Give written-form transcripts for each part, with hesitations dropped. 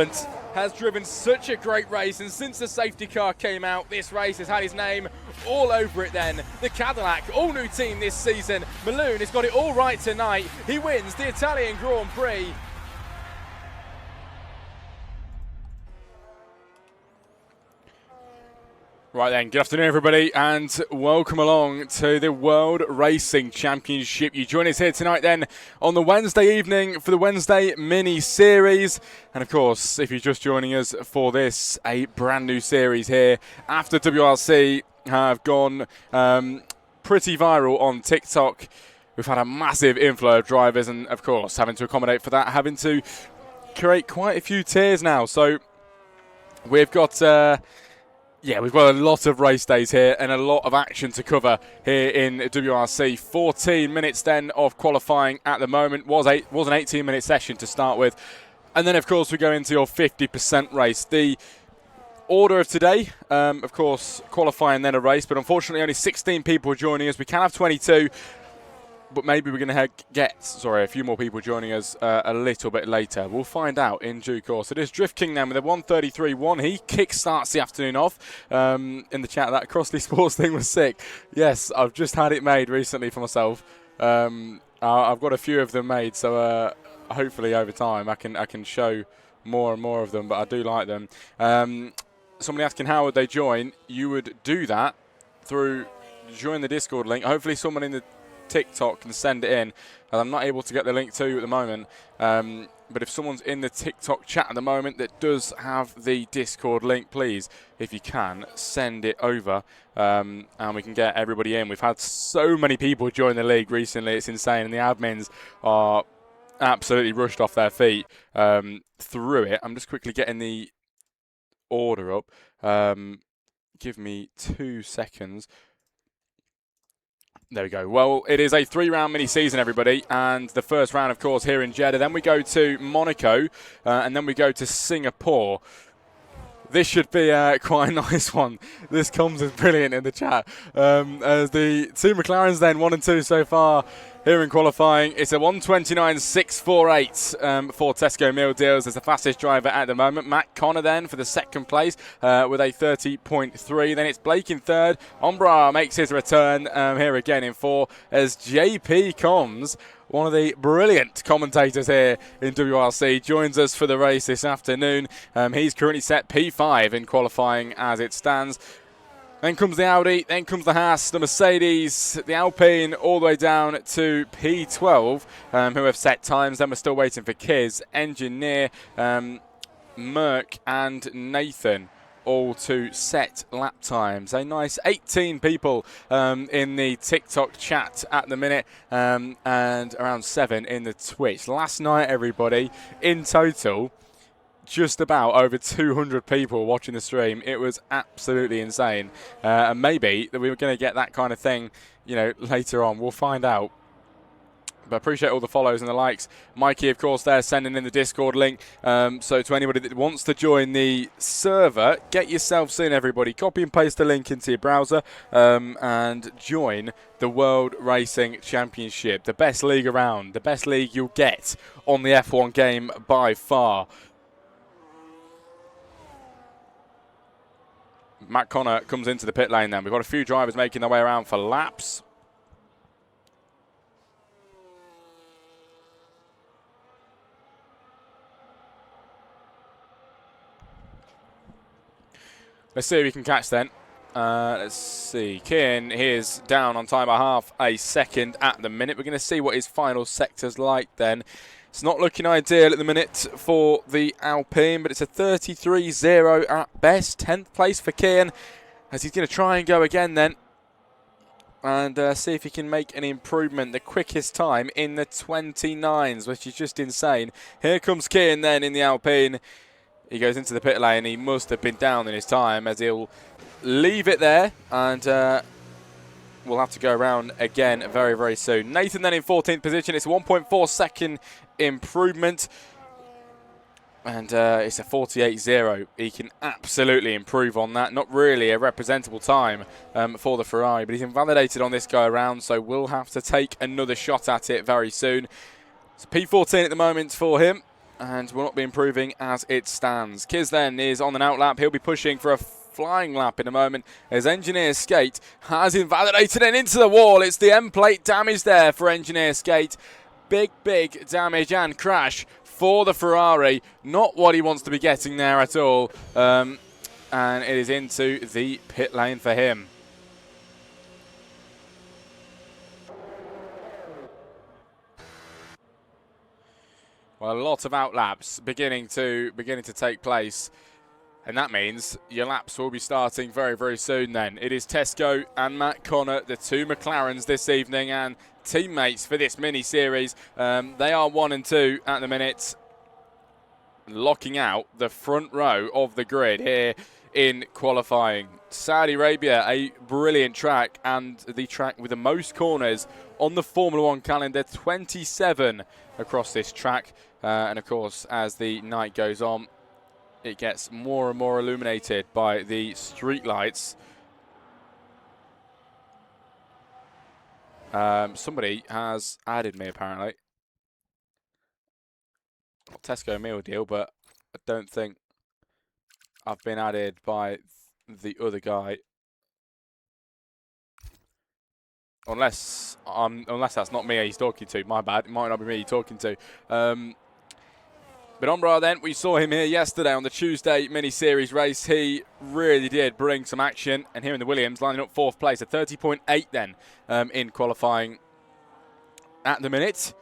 front has driven such a great race, and since the safety car came out, this race has had his name all over it then. The Cadillac, all new team this season. Malone has got it all right tonight. He wins the Italian Grand Prix. Right then, good afternoon everybody and welcome along to the World Racing Championship. You join us here tonight then on the Wednesday evening for the Wednesday mini series. And of course, if you're just joining us for this, a brand new series here after WRC have gone pretty viral on TikTok. We've had a massive inflow of drivers and of course having to accommodate for that, having to create quite a few tiers now. So we've got... we've got a lot of race days here and a lot of action to cover here in WRC. 14 minutes then of qualifying at the moment. Was an 18-minute session to start with. And then, of course, we go into your 50% race. The order of today, of course, qualifying then a race. But unfortunately, only 16 people joining us. We can have 22. But maybe we're going to get a few more people joining us a little bit later. We'll find out in due course. It is Drift King then with a 1:33.1. He kick-starts the afternoon off. In the chat, that Crossley Sports thing was sick. Yes, I've just had it made recently for myself. I've got a few of them made, so hopefully over time I can show more and more of them, but I do like them. Somebody asking how would they join? You would do that through join the Discord link. Hopefully someone in the TikTok can send it in, and I'm not able to get the link to you at the moment, but if someone's in the TikTok chat at the moment that does have the Discord link, please, if you can, send it over, and we can get everybody in. We've had so many people join the league recently, it's insane, and the admins are absolutely rushed off their feet through it. I'm just quickly getting the order up. Give me 2 seconds. There we go. Well, it is a 3-round mini-season, everybody, and the first round, of course, here in Jeddah. Then we go to Monaco, and then we go to Singapore. This should be quite a nice one. This comes as brilliant in the chat. As the two McLarens then, 1 and 2 so far here in qualifying. It's a 1:29.648 for Tesco Meal Deals as the fastest driver at the moment. Matt Connor then for the second place with a 30.3. Then it's Blake in third. Ombra makes his return here again in 4 as JP Combs, one of the brilliant commentators here in WRC, joins us for the race this afternoon. He's currently set P5 in qualifying as it stands. Then comes the Audi, then comes the Haas, the Mercedes, the Alpine, all the way down to P12, who have set times. Then we're still waiting for Kiz, Engineer, Merck and Nathan, all to set lap times. A nice 18 people in the TikTok chat at the minute, and around 7 in the Twitch. Last night, everybody, in total, just about over 200 people watching the stream. It was absolutely insane. And maybe that we were going to get that kind of thing, later on. We'll find out. But I appreciate all the follows and the likes. Mikey, of course, there sending in the Discord link. So to anybody that wants to join the server, get yourselves in, everybody. Copy and paste the link into your browser and join the World Racing Championship. The best league around. The best league you'll get on the F1 game by far. Matt Connor comes into the pit lane then. We've got a few drivers making their way around for laps. Let's see if we can catch then. Let's see. Kian, here's down on time by half a second at the minute. We're going to see what his final sector's like then. It's not looking ideal at the minute for the Alpine, but it's a 33.0 at best. 10th place for Kian, as he's going to try and go again then and see if he can make an improvement. The quickest time in the 29s, which is just insane. Here comes Kian then in the Alpine. He goes into the pit lane. He must have been down in his time, as he'll leave it there, and we'll have to go around again very, very soon. Nathan then in 14th position. It's a 1.4 second improvement, and it's a 48.0. He can absolutely improve on that. Not really a representable time for the Ferrari, but he's invalidated on this go around, so we'll have to take another shot at it very soon. It's P14 at the moment for him. and will not be improving as it stands. Kiz then is on an out lap. He'll be pushing for a flying lap in a moment as Engineer Skate has invalidated and into the wall. It's the end plate damage there for Engineer Skate. Big damage and crash for the Ferrari. Not what he wants to be getting there at all. And it is into the pit lane for him. Well, a lot of out laps beginning to take place. And that means your laps will be starting very soon then. It is Tesco and Matt Connor, the two McLarens this evening and teammates for this mini-series. They are 1 and 2 at the minute, locking out the front row of the grid here in qualifying. Saudi Arabia, a brilliant track and the track with the most corners on the Formula 1 calendar, 27 across this track. And of course, as the night goes on, it gets more and more illuminated by the street lights. Somebody has added me apparently. Tesco meal deal, but I don't think I've been added by the other guy. Unless that's not me he's talking to. My bad. It might not be me he's talking to. But Umbra then, we saw him here yesterday on the Tuesday mini-series race. He really did bring some action. And here in the Williams, lining up 4th place, a 30.8 then in qualifying at the minute.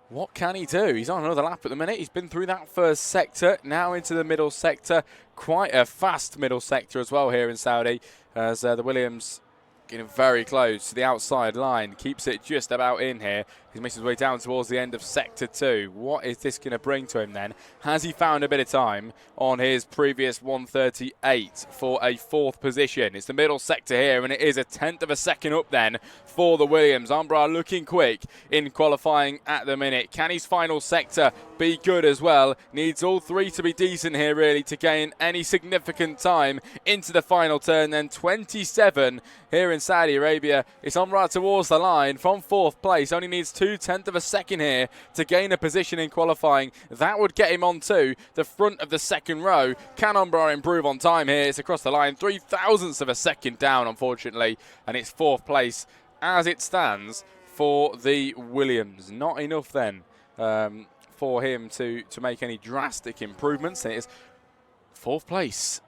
What can he do? He's on another lap at the minute. He's been through that first sector, now into the middle sector. Quite a fast middle sector as well here in Saudi, as the Williams getting very close to the outside line. Keeps it just about in here. He's making his way down towards the end of Sector 2. What is this going to bring to him then? Has he found a bit of time on his previous 138 for a 4th position? It's the middle sector here, and it is a 1/10 of a second up then for the Williams. Umbra looking quick in qualifying at the minute. Can his final sector be good as well? Needs all 3 to be decent here really to gain any significant time into the final turn. Then 27 here in Saudi Arabia. It's Umbra towards the line from 4th place. Only needs 2/10 of a second here to gain a position in qualifying. That would get him onto the front of the second row. Can Umbra improve on time here? It's across the line. 3/1000ths of a second down, unfortunately. And it's 4th place as it stands for the Williams. Not enough then for him to make any drastic improvements. And it is 4th place.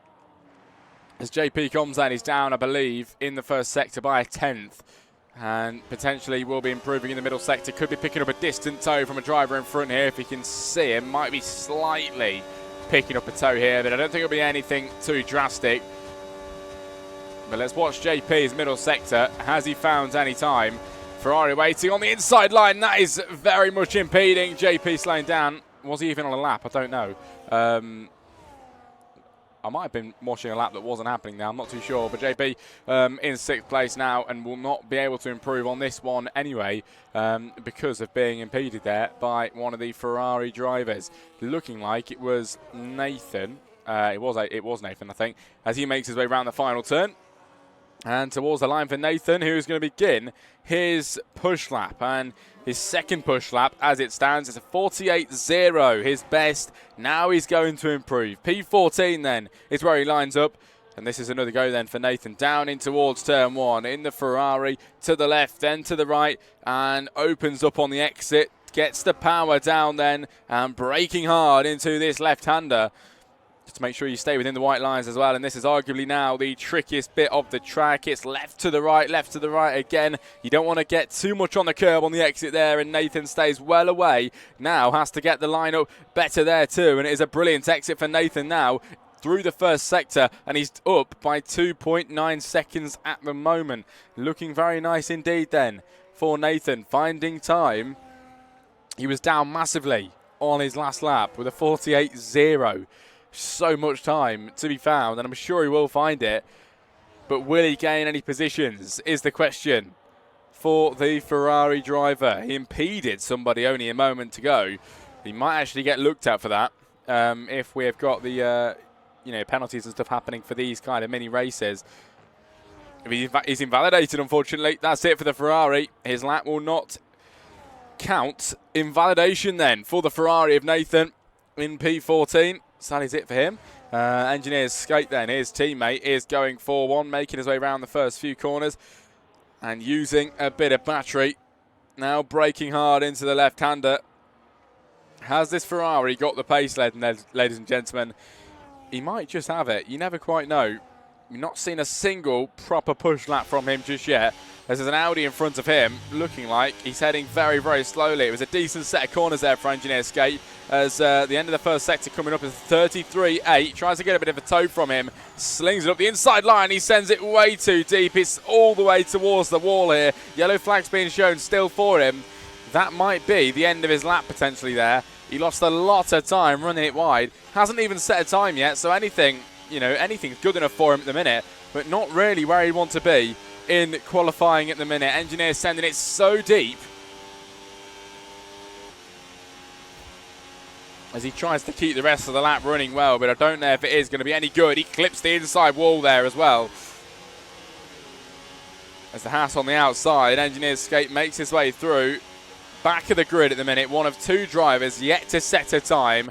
As JP comes in, he's down, I believe, in the first sector by a 1/10. And potentially will be improving in the middle sector. Could be picking up a distant toe from a driver in front here if he can see him. Might be slightly picking up a toe here, but I don't think it'll be anything too drastic. But let's watch JP's middle sector. Has he found any time? Ferrari waiting on the inside line. That is very much impeding. JP slowing down. Was he even on a lap? I don't know. I might have been watching a lap that wasn't happening now. I'm not too sure. But JP in 6th place now and will not be able to improve on this one anyway because of being impeded there by one of the Ferrari drivers. Looking like it was Nathan. It was Nathan, I think, as he makes his way around the final turn. And towards the line for Nathan, who's going to begin his push lap. And his second push lap, as it stands, is a 48.0, his best. Now he's going to improve. P14 then is where he lines up. And this is another go then for Nathan. Down in towards turn 1 in the Ferrari. To the left, then to the right. And opens up on the exit. Gets the power down then. And braking hard into this left-hander. Just to make sure you stay within the white lines as well. And this is arguably now the trickiest bit of the track. It's left to the right again. You don't want to get too much on the curb on the exit there, and Nathan stays well away. Now has to get the line up better there too, and it is a brilliant exit for Nathan now through the first sector, and he's up by 2.9 seconds at the moment. Looking very nice indeed then for Nathan, finding time. He was down massively on his last lap with a 48.0. So much time to be found, and I'm sure he will find it. But will he gain any positions is the question for the Ferrari driver. He impeded somebody only a moment to go. He might actually get looked at for that if we have got the penalties and stuff happening for these kind of mini races. If he's invalidated, unfortunately, that's it for the Ferrari. His lap will not count invalidation then for the Ferrari of Nathan in P14. So that is it for him. Engineer's skate then. His teammate is going 4-1, making his way around the first few corners and using a bit of battery. Now braking hard into the left-hander. Has this Ferrari got the pace, ladies and gentlemen? He might just have it. You never quite know. We've not seen a single proper push lap from him just yet. There's an Audi in front of him, looking like he's heading very, very slowly. It was a decent set of corners there for Engineer Skate, as the end of the first sector coming up is 33.8. Tries to get a bit of a toe from him, slings it up the inside line. He sends it way too deep. It's all the way towards the wall here. Yellow flag's being shown still for him. That might be the end of his lap potentially there. He lost a lot of time running it wide. Hasn't even set a time yet, so anything's good enough for him at the minute, but not really where he'd want to be in qualifying at the minute. Engineer sending it so deep as he tries to keep the rest of the lap running well, but I don't know if it is going to be any good. He clips the inside wall there as well. As the Haas on the outside, Engineer's Skate makes his way through. Back of the grid at the minute, one of two drivers yet to set a time.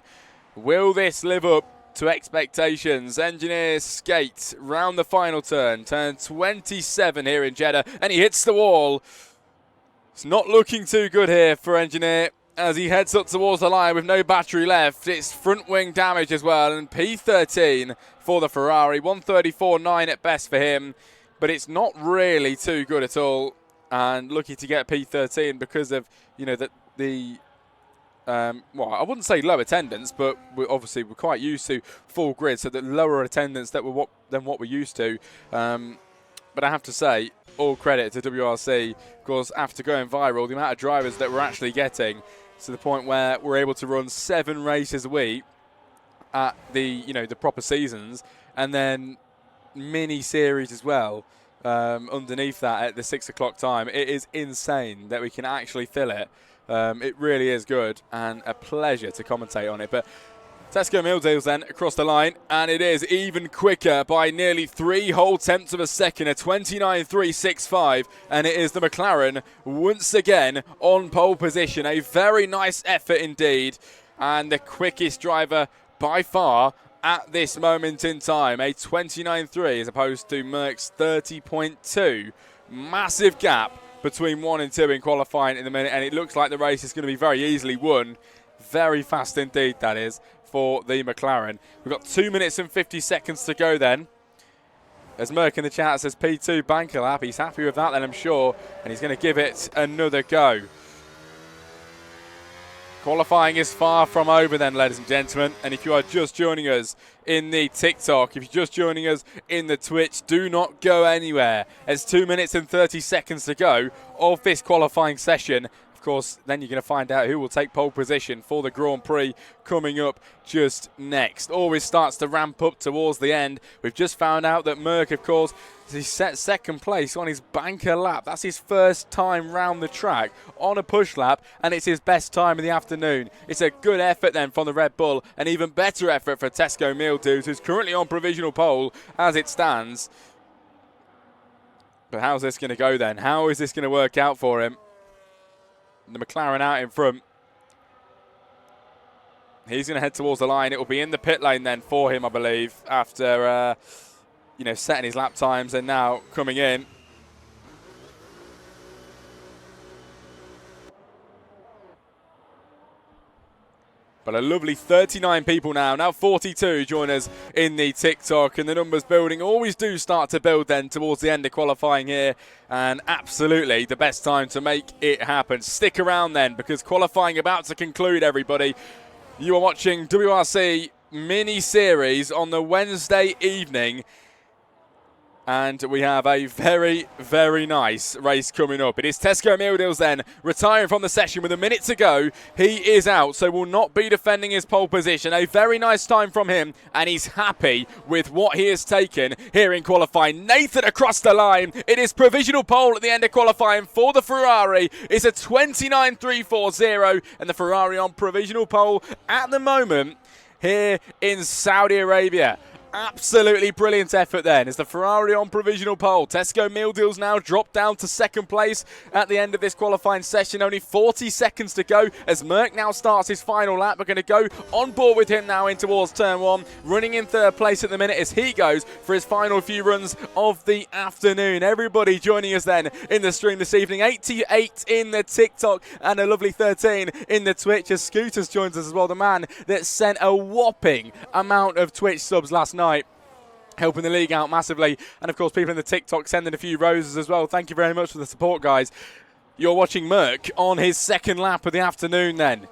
Will this live up to expectations? Engineer Skate round the final turn 27 here in Jeddah, and he hits the wall. It's not looking too good here for Engineer as he heads up towards the line with no battery left. It's front wing damage as well, and P13 for the Ferrari, 134.9 at best for him, but it's not really too good at all. And lucky to get P13 because of, well, I wouldn't say low attendance, but we're quite used to full grid, so the lower attendance than what we're used to. But I have to say, all credit to WRC, because after going viral, the amount of drivers that we're actually getting to the point where we're able to run 7 races a week at the proper seasons, and then mini series as well. Underneath that at the 6 o'clock time. It is insane that we can actually fill it. It really is good and a pleasure to commentate on it. But Tesco Mill Deals then across the line, and it is even quicker by nearly 3 whole tenths of a second, a 29.365, and it is the McLaren once again on pole position. A very nice effort indeed, and the quickest driver by far at this moment in time, a 29.3 as opposed to Merck's 30.2. Massive gap between 1 and 2 in qualifying in the minute, and it looks like the race is going to be very easily won. Very fast indeed, that is, for the McLaren. We've got 2 minutes and 50 seconds to go then. As Merck in the chat says P2 banker lap, he's happy with that then, I'm sure, and he's going to give it another go. Qualifying is far from over then, ladies and gentlemen. And if you are just joining us in the TikTok, if you're just joining us in the Twitch, do not go anywhere. There's 2 minutes and 30 seconds to go of this qualifying session. Of course, then you're going to find out who will take pole position for the Grand Prix coming up just next. Always starts to ramp up towards the end. We've just found out that Merck, of course, he set second place on his banker lap. That's his first time round the track on a push lap, and it's his best time of the afternoon. It's a good effort then from the Red Bull, an even better effort for Tesco Meal Dudes, who's currently on provisional pole as it stands. But how's this going to go then? How is this going to work out for him? The McLaren out in front. He's going to head towards the line. It will be in the pit lane then for him, I believe, after setting his lap times and now coming in. But a lovely 39 people now 42 join us in the TikTok, and the numbers building always do start to build then towards the end of qualifying here, and absolutely the best time to make it happen. Stick around then, because qualifying about to conclude, everybody. You are watching WRC mini series on the Wednesday evening. And we have a very, very nice race coming up. It is Tesco Meal Deals then, retiring from the session with a minute to go. He is out, so will not be defending his pole position. A very nice time from him, and he's happy with what he has taken here in qualifying. Nathan across the line. It is provisional pole at the end of qualifying for the Ferrari. It's a 29.340, and the Ferrari on provisional pole at the moment here in Saudi Arabia. Absolutely brilliant effort then as the Ferrari on provisional pole. Tesco Meal Deals now dropped down to second place at the end of this qualifying session. Only 40 seconds to go as Merck now starts his final lap. We're going to go on board with him now in towards turn one. Running in third place at the minute as he goes for his final few runs of the afternoon. Everybody joining us then in the stream this evening. 88 in the TikTok and a lovely 13 in the Twitch as Scooters joins us as well. The man that sent a whopping amount of Twitch subs last night, helping the league out massively. And of course, people in the TikTok sending a few roses as well. Thank you very much for the support, guys. You're watching Merck on his second lap of the afternoon then.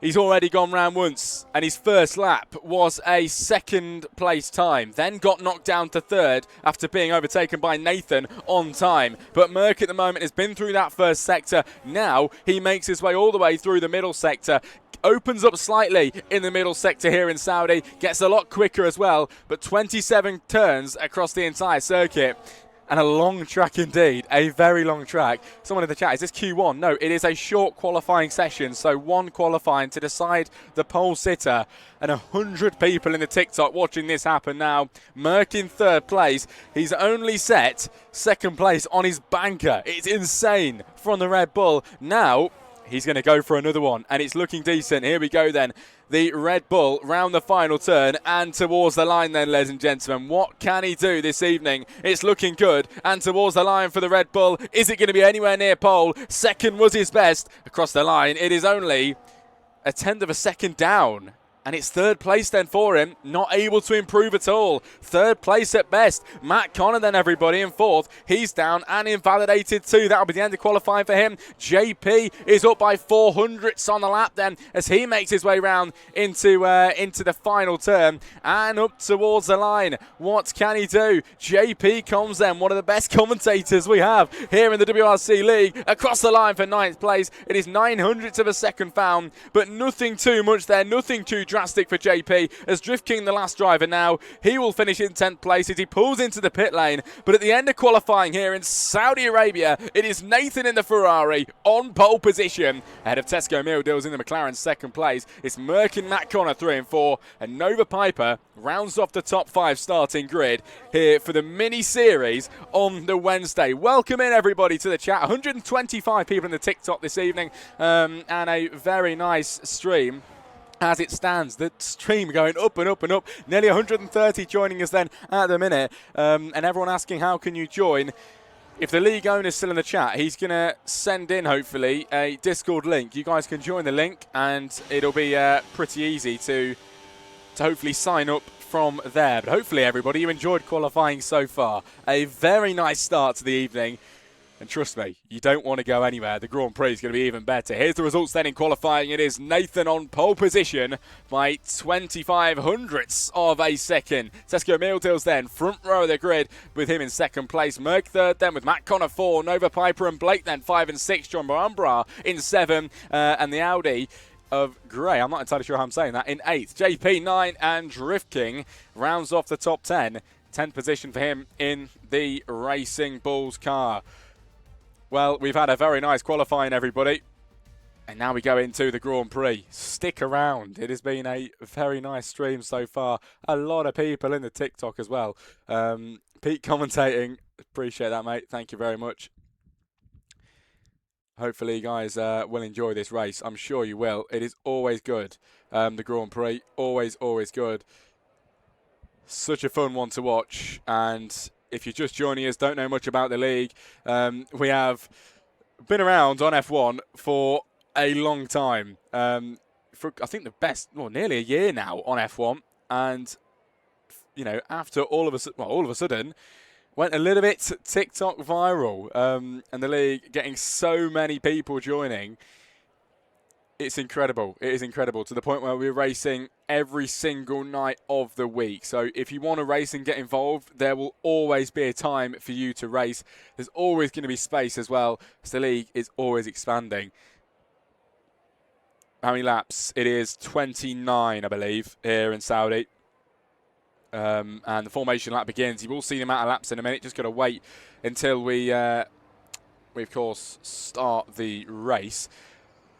He's already gone round once, and his first lap was a second place time. Then got knocked down to third after being overtaken by Nathan on time. But Merck at the moment has been through that first sector. Now he makes his way all the way through the middle sector. Opens up slightly in the middle sector here in Saudi. Gets a lot quicker as well, but 27 turns across the entire circuit. And a long track indeed, a very long track. Someone in the chat, is this Q1? No, it is a short qualifying session, so one qualifying to decide the pole sitter. And 100 people in the TikTok watching this happen now. Merck in third place. He's only set second place on his banker. It's insane from the Red Bull. Now he's going to go for another one, and it's looking decent. Here we go then. The Red Bull round the final turn and towards the line then, ladies and gentlemen. What can he do this evening? It's looking good. And towards the line for the Red Bull. Is it going to be anywhere near pole? Second was his best. Across the line, it is only a tenth of a second down. And it's third place then for him. Not able to improve at all. Third place at best. Matt Connor then, everybody, in fourth. He's down and invalidated too. That'll be the end of qualifying for him. JP is up by 400ths on the lap then as he makes his way round into the final turn and up towards the line. What can he do? JP comes then, one of the best commentators we have here in the WRC League. Across the line for ninth place. It is 900ths of a second found, but nothing too much there. Nothing too drastic for JP as Drift King, the last driver now, he will finish in 10th place as he pulls into the pit lane. But at the end of qualifying here in Saudi Arabia, it is Nathan in the Ferrari on pole position ahead of Tesco Meal Deals in the McLaren second place. It's Merck and Matt Connor 3 and 4, and Nova Piper rounds off the top 5 starting grid here for the mini series on the Wednesday. Welcome in everybody to the chat. 125 people in the TikTok this evening, and a very nice stream. As it stands, the stream going up and up and up. Nearly 130 joining us then at the minute. And everyone asking, how can you join? If the league owner's still in the chat, he's going to send in, hopefully, a Discord link. You guys can join the link, and it'll be pretty easy to hopefully sign up from there. But hopefully, everybody, you enjoyed qualifying so far. A very nice start to the evening. And trust me, you don't want to go anywhere. The Grand Prix is going to be even better. Here's the results then in qualifying. It is Nathan on pole position by 2500ths of a second. Tesco Meal Deals then, front row of the grid with him in second place. Merck third then with Matt Connor 4. Nova Piper and Blake then 5 and 6. John Barambra in 7. And the Audi of Gray, I'm not entirely sure how I'm saying that, in 8th. JP 9 and Drift King rounds off the top 10. 10th position for him in the Racing Bulls car. Well, we've had a very nice qualifying, everybody. And now we go into the Grand Prix. Stick around. It has been a very nice stream so far. A lot of people in the TikTok as well. Pete commentating. Appreciate that, mate. Thank you very much. Hopefully you guys will enjoy this race. I'm sure you will. It is always good. The Grand Prix. Always, always good. Such a fun one to watch. And if you're just joining us, don't know much about the league, we have been around on F1 for a long time. For I think the best, well, nearly a year now on F1. And, you know, after all of a sudden, went a little bit TikTok viral. And the league getting so many people joining. It's incredible. It is incredible to the point where we're racing every single night of the week. So if you want to race and get involved, there will always be a time for you to race. There's always going to be space as well, as the league is always expanding. How many laps? It is 29, I believe, here in Saudi. And the formation lap begins. You will see the amount of laps in a minute. Just got to wait until we of course, start the race.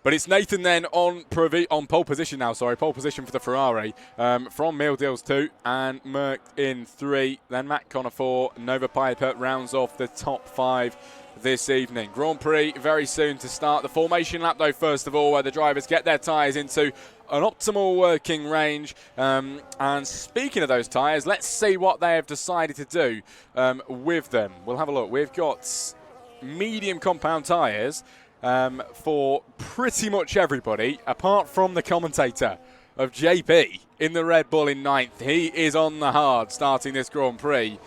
But it's Nathan then on pole position now, pole position for the Ferrari. From Mildils 2 and Merck in 3. Then Matt Connor 4. Nova Piper rounds off the top 5 this evening. Grand Prix very soon to start. The formation lap though, first of all, where the drivers get their tyres into an optimal working range. And speaking of those tyres, let's see what they have decided to do with them. We'll have a look. We've got medium compound tyres for pretty much everybody, apart from the commentator of JP in the Red Bull in 9th. He is on the hard starting this Grand Prix.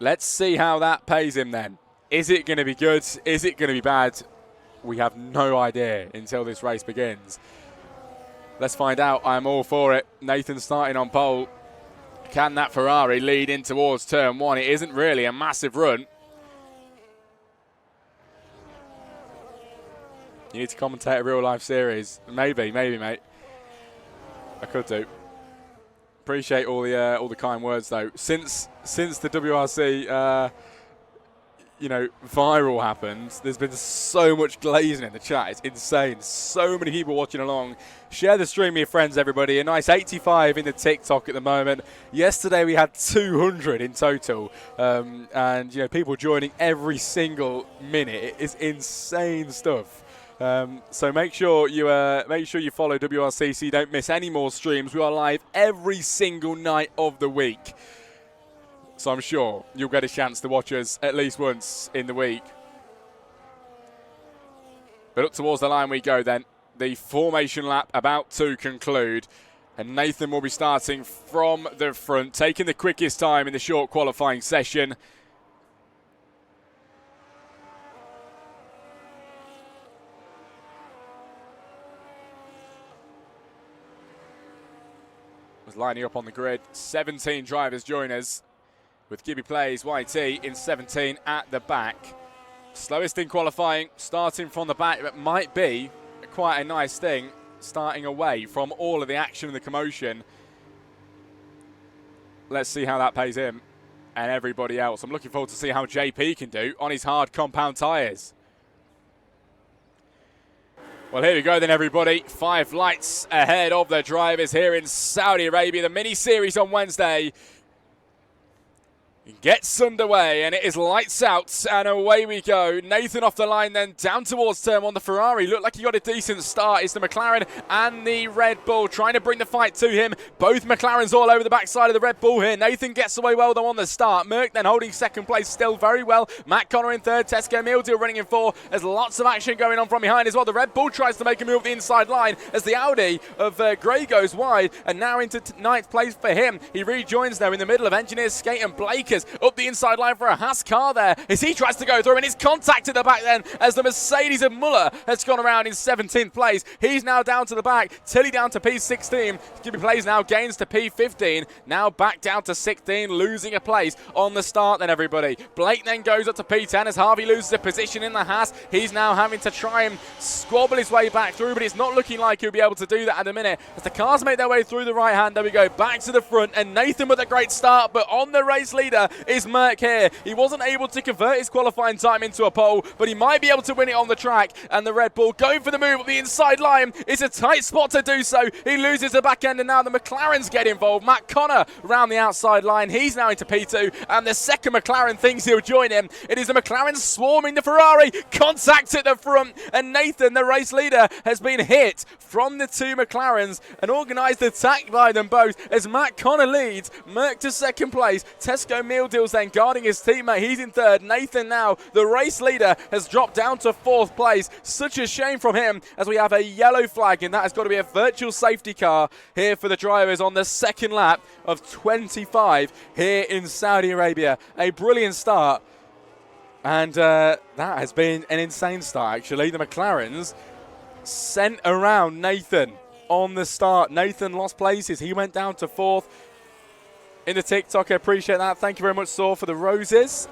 Let's see how that pays him then. Is it going to be good? Is it going to be bad? We have no idea until this race begins. Let's find out. I'm all for it. Nathan starting on pole. Can that Ferrari lead in towards turn 1? It isn't really a massive run. You need to commentate a real-life series. Maybe, mate. I could do. Appreciate all the kind words though. Since the WRC viral happened, there's been so much glazing in the chat. It's insane. So many people watching along. Share the stream with your friends, everybody. A nice 85 in the TikTok at the moment. Yesterday we had 200 in total, and people joining every single minute. It is insane stuff. So make sure you follow WRC so you don't miss any more streams. We are live every single night of the week. So I'm sure you'll get a chance to watch us at least once in the week. But up towards the line we go then. The formation lap about to conclude. And Nathan will be starting from the front, taking the quickest time in the short qualifying session. Lining up on the grid. 17 drivers join us, with Gibby Plays YT in 17 at the back. Slowest in qualifying, starting from the back. That might be quite a nice thing, starting away from all of the action and the commotion. Let's see how that pays him and everybody else. I'm looking forward to see how JP can do on his hard compound tyres. Well, here we go then, everybody. 5 lights ahead of the drivers here in Saudi Arabia. The mini-series on Wednesday gets underway, and it is lights out, and away we go. Nathan off the line then, down towards turn 1. The Ferrari looked like he got a decent start. It's the McLaren and the Red Bull trying to bring the fight to him. Both McLarens all over the backside of the Red Bull here. Nathan gets away well, though, on the start. Merck then holding second place still very well. Matt Connor in third. Tesco Mildil running in 4. There's lots of action going on from behind as well. The Red Bull tries to make a move up the inside line as the Audi of Gray goes wide, and now into 9th place for him. He rejoins now in the middle of Engineers, Skate and Blakers. Up the inside line for a Haas car there as he tries to go through, and it's contact at the back then as the Mercedes of Muller has gone around in 17th place. He's now down to the back. Tilly down to P16. Gibby Plays now gains to P15. Now back down to 16, losing a place on the start then, everybody. Blake then goes up to P10 as Harvey loses a position in the Haas. He's now having to try and squabble his way back through, but it's not looking like he'll be able to do that at the minute as the cars make their way through the right hand. There we go, back to the front, and Nathan with a great start, but on the race leader is Merck here. He wasn't able to convert his qualifying time into a pole, but he might be able to win it on the track, and the Red Bull going for the move up the inside line. It's a tight spot to do so. He loses the back end, and now the McLarens get involved. Matt Connor round the outside line. He's now into P2, and the second McLaren thinks he'll join him. It is the McLaren swarming the Ferrari. Contact at the front, and Nathan, the race leader, has been hit from the 2 McLarens. An organised attack by them both as Matt Connor leads. Merck to second place. Tesco Mildils then guarding his teammate. He's in third. Nathan now, the race leader, has dropped down to 4th place. Such a shame from him as we have a yellow flag, and that has got to be a virtual safety car here for the drivers on the second lap of 25 here in Saudi Arabia. A brilliant start, and that has been an insane start, actually. The McLarens sent around Nathan on the start. Nathan lost places. He went down to 4th. In the TikTok, I appreciate that. Thank you very much, Saw, for the roses.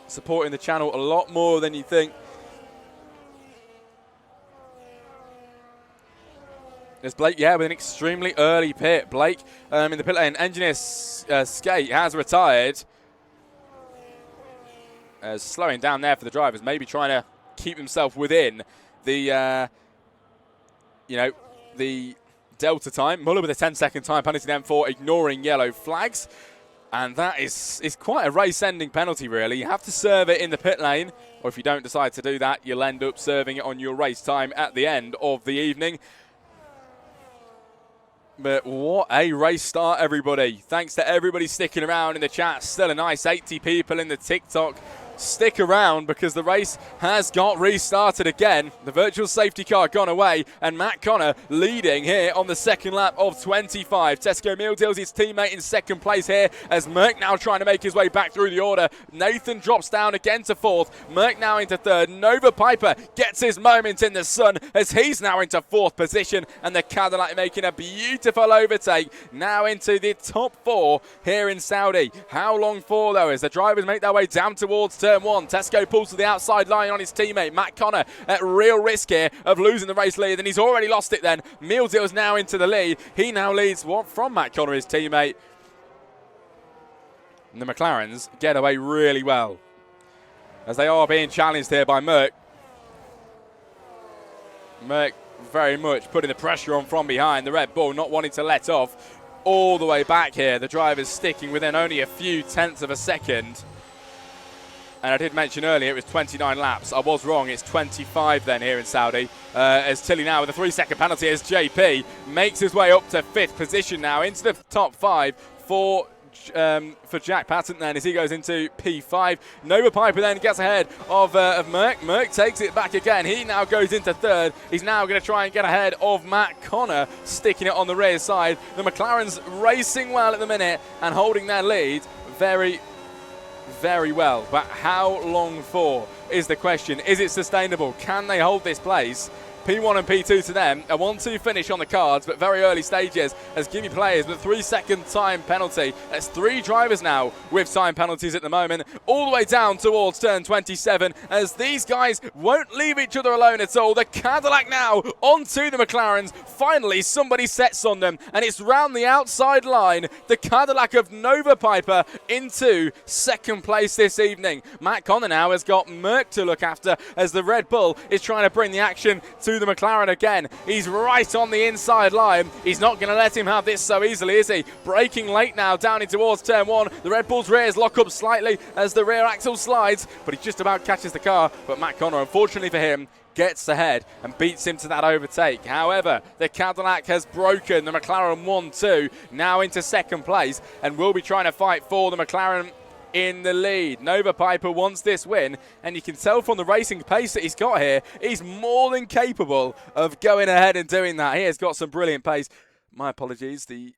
Supporting the channel a lot more than you think. There's Blake, with an extremely early pit. Blake in the pit lane. Engineer Skate has retired. Slowing down there for the drivers, maybe trying to keep themselves within the, the delta time. Muller with a 10-second time penalty then for ignoring yellow flags. And that is quite a race-ending penalty, really. You have to serve it in the pit lane, or if you don't decide to do that, you'll end up serving it on your race time at the end of the evening. But what a race start, everybody. Thanks to everybody sticking around in the chat. Still a nice 80 people in the TikTok. Stick around because the race has got restarted again. The virtual safety car gone away, and Matt Connor leading here on the second lap of 25. Tesco Mealdales, his teammate, in second place here as Merck now trying to make his way back through the order. Nathan drops down again to fourth. Merck now into third. Nova Piper gets his moment in the sun as he's now into fourth position, and the Cadillac making a beautiful overtake now into the top four here in Saudi. How long for, though, as the drivers make their way down towards turn one? Tesco pulls to the outside line on his teammate Matt Connor at real risk here of losing the race lead, and he's already lost it then. Mealdale's now into the lead. He now leads one from Matt Connor, his teammate. And the McLarens get away really well as they are being challenged here by Merck. Merck very much putting the pressure on from behind. The Red Bull not wanting to let off all the way back here. The drivers sticking within only a few tenths of a second. And I did mention earlier it was 29 laps. I was wrong. It's 25 then here in Saudi. As Tilly now with a 3-second penalty as JP makes his way up to 5th position now into the top 5 for Jack Patton then as he goes into P5. Nova Piper then gets ahead of Merck. Merck takes it back again. He now goes into 3rd. He's now going to try and get ahead of Matt Connor, sticking it on the rear side. The McLarens racing well at the minute and holding their lead very well, but how long for is the question. Is it sustainable? Can they hold this place? P1 and P2 to them. A 1-2 finish on the cards, but very early stages as Gimme players with a 3-second time penalty. That's 3 drivers now with time penalties at the moment, all the way down towards turn 27 as these guys won't leave each other alone at all. The Cadillac now onto the McLarens. Finally, somebody sets on them, and it's round the outside line. The Cadillac of Nova Piper into second place this evening. Matt Connor now has got Merck to look after as the Red Bull is trying to bring the action to the McLaren again. He's right on the inside line. He's not going to let him have this so easily, is he? Braking late now down in towards turn 1. The Red Bull's rears lock up slightly as the rear axle slides, but he just about catches the car. But Matt Connor, unfortunately for him, gets ahead and beats him to that overtake. However, the Cadillac has broken the McLaren 1-2, now into second place, and will be trying to fight for the McLaren in the lead. Nova Piper wants this win, and you can tell from the racing pace that he's got here, he's more than capable of going ahead and doing that. He has got some brilliant pace. My apologies. There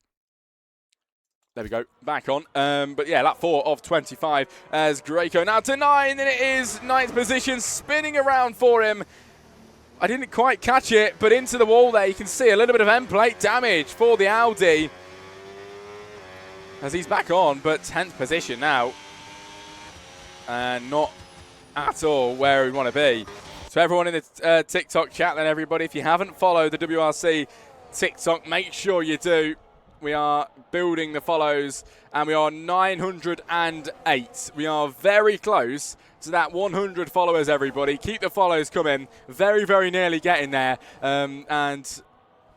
we go, back on. But yeah, lap 4 of 25 as Greco now to 9, and it is 9th position, spinning around for him. I didn't quite catch it, but into the wall there, you can see a little bit of end plate damage for the Audi as he's back on, but 10th position now. And not at all where we want to be. So everyone in the TikTok chat then, everybody, if you haven't followed the WRC TikTok, make sure you do. We are building the follows, and we are 908. We are very close to that 100 followers, everybody. Keep the follows coming. Very, very nearly getting there. And